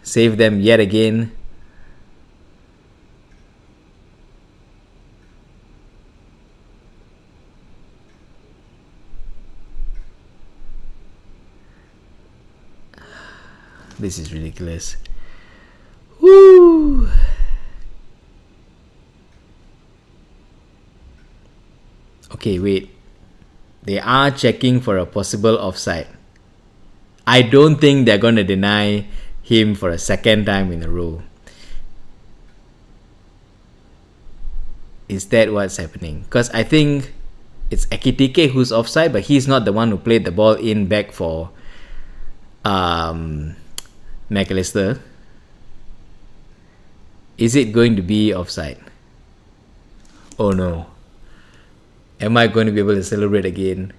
saved them yet again. This is ridiculous. Woo! Okay, wait. They are checking for a possible offside. I don't think they're going to deny him for a second time in a row. Is that what's happening? Because I think it's Ekitike who's offside, but he's not the one who played the ball in back for McAllister. Is it going to be offside? Oh no. Am I going to be able to celebrate again?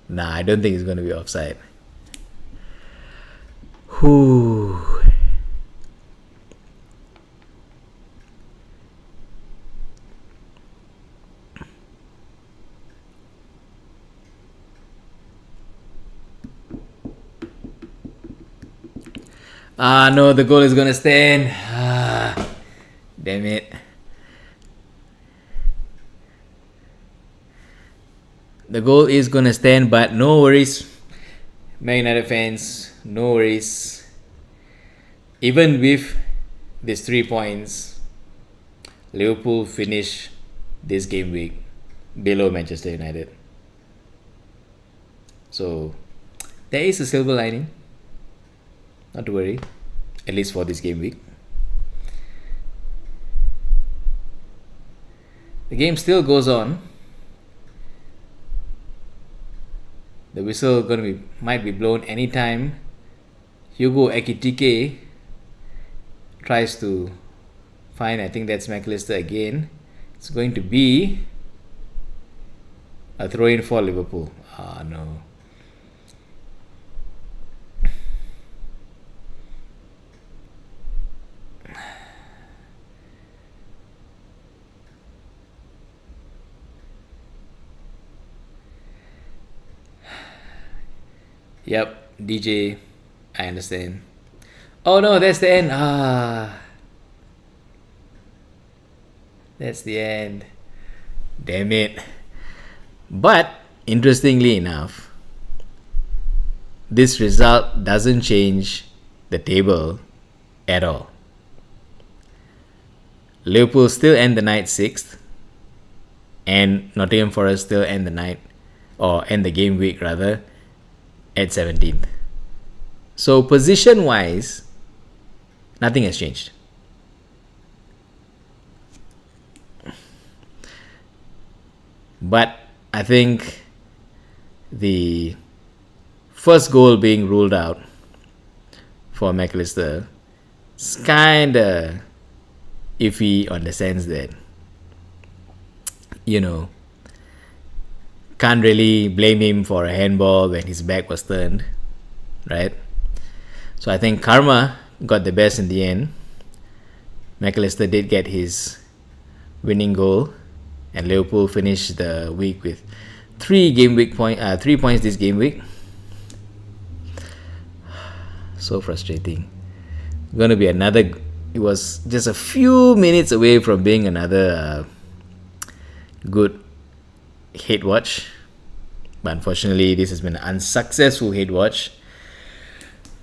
Nah, I don't think it's going to be offside. Whew. No, the goal is going to stand. Damn it. The goal is going to stand, but no worries. Man United fans, no worries. Even with these 3 points, Liverpool finish this game week below Manchester United. So, there is a silver lining. Not to worry, at least for this game week. The game still goes on. The whistle might be blown anytime. Hugo Ekitike tries to find, I think that's McAllister again. It's going to be a throw-in for Liverpool. No. Yep, DJ, I understand. Oh no, that's the end. That's the end. Damn it. But, interestingly enough, this result doesn't change the table at all. Liverpool still end the night 6th, and Nottingham Forest still end the game week rather, at 17th. So position wise, nothing has changed. But I think the first goal being ruled out for McAllister is kinda iffy on the sense that, can't really blame him for a handball when his back was turned, right? So I think karma got the best in the end. McAllister did get his winning goal, and Liverpool finished the week with 3 points this game week. So frustrating. Gonna be another. It was just a few minutes away from being another good head watch, but unfortunately this has been an unsuccessful head watch.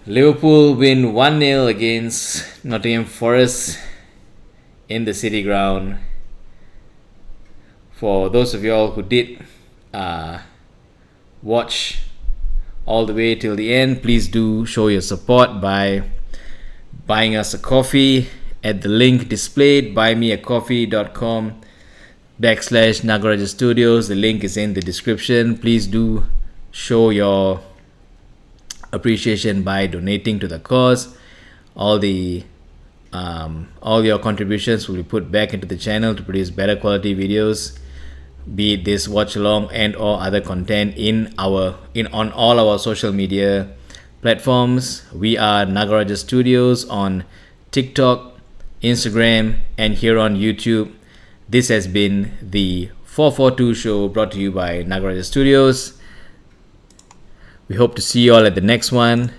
Liverpool win 1-0 against Nottingham Forest in the City Ground. For those of y'all who did watch all the way till the end, please do show your support by buying us a coffee at the link displayed, buymeacoffee.com/Nagarajah Studios. The link is in the description. Please do show your appreciation by donating to the cause. All your contributions will be put back into the channel to produce better quality videos, be it this watch along and or other content on all our social media platforms. We are Nagarajah Studios on TikTok, Instagram, and here on YouTube. This has been the 442 show brought to you by Nagarajah Studios. We hope to see you all at the next one.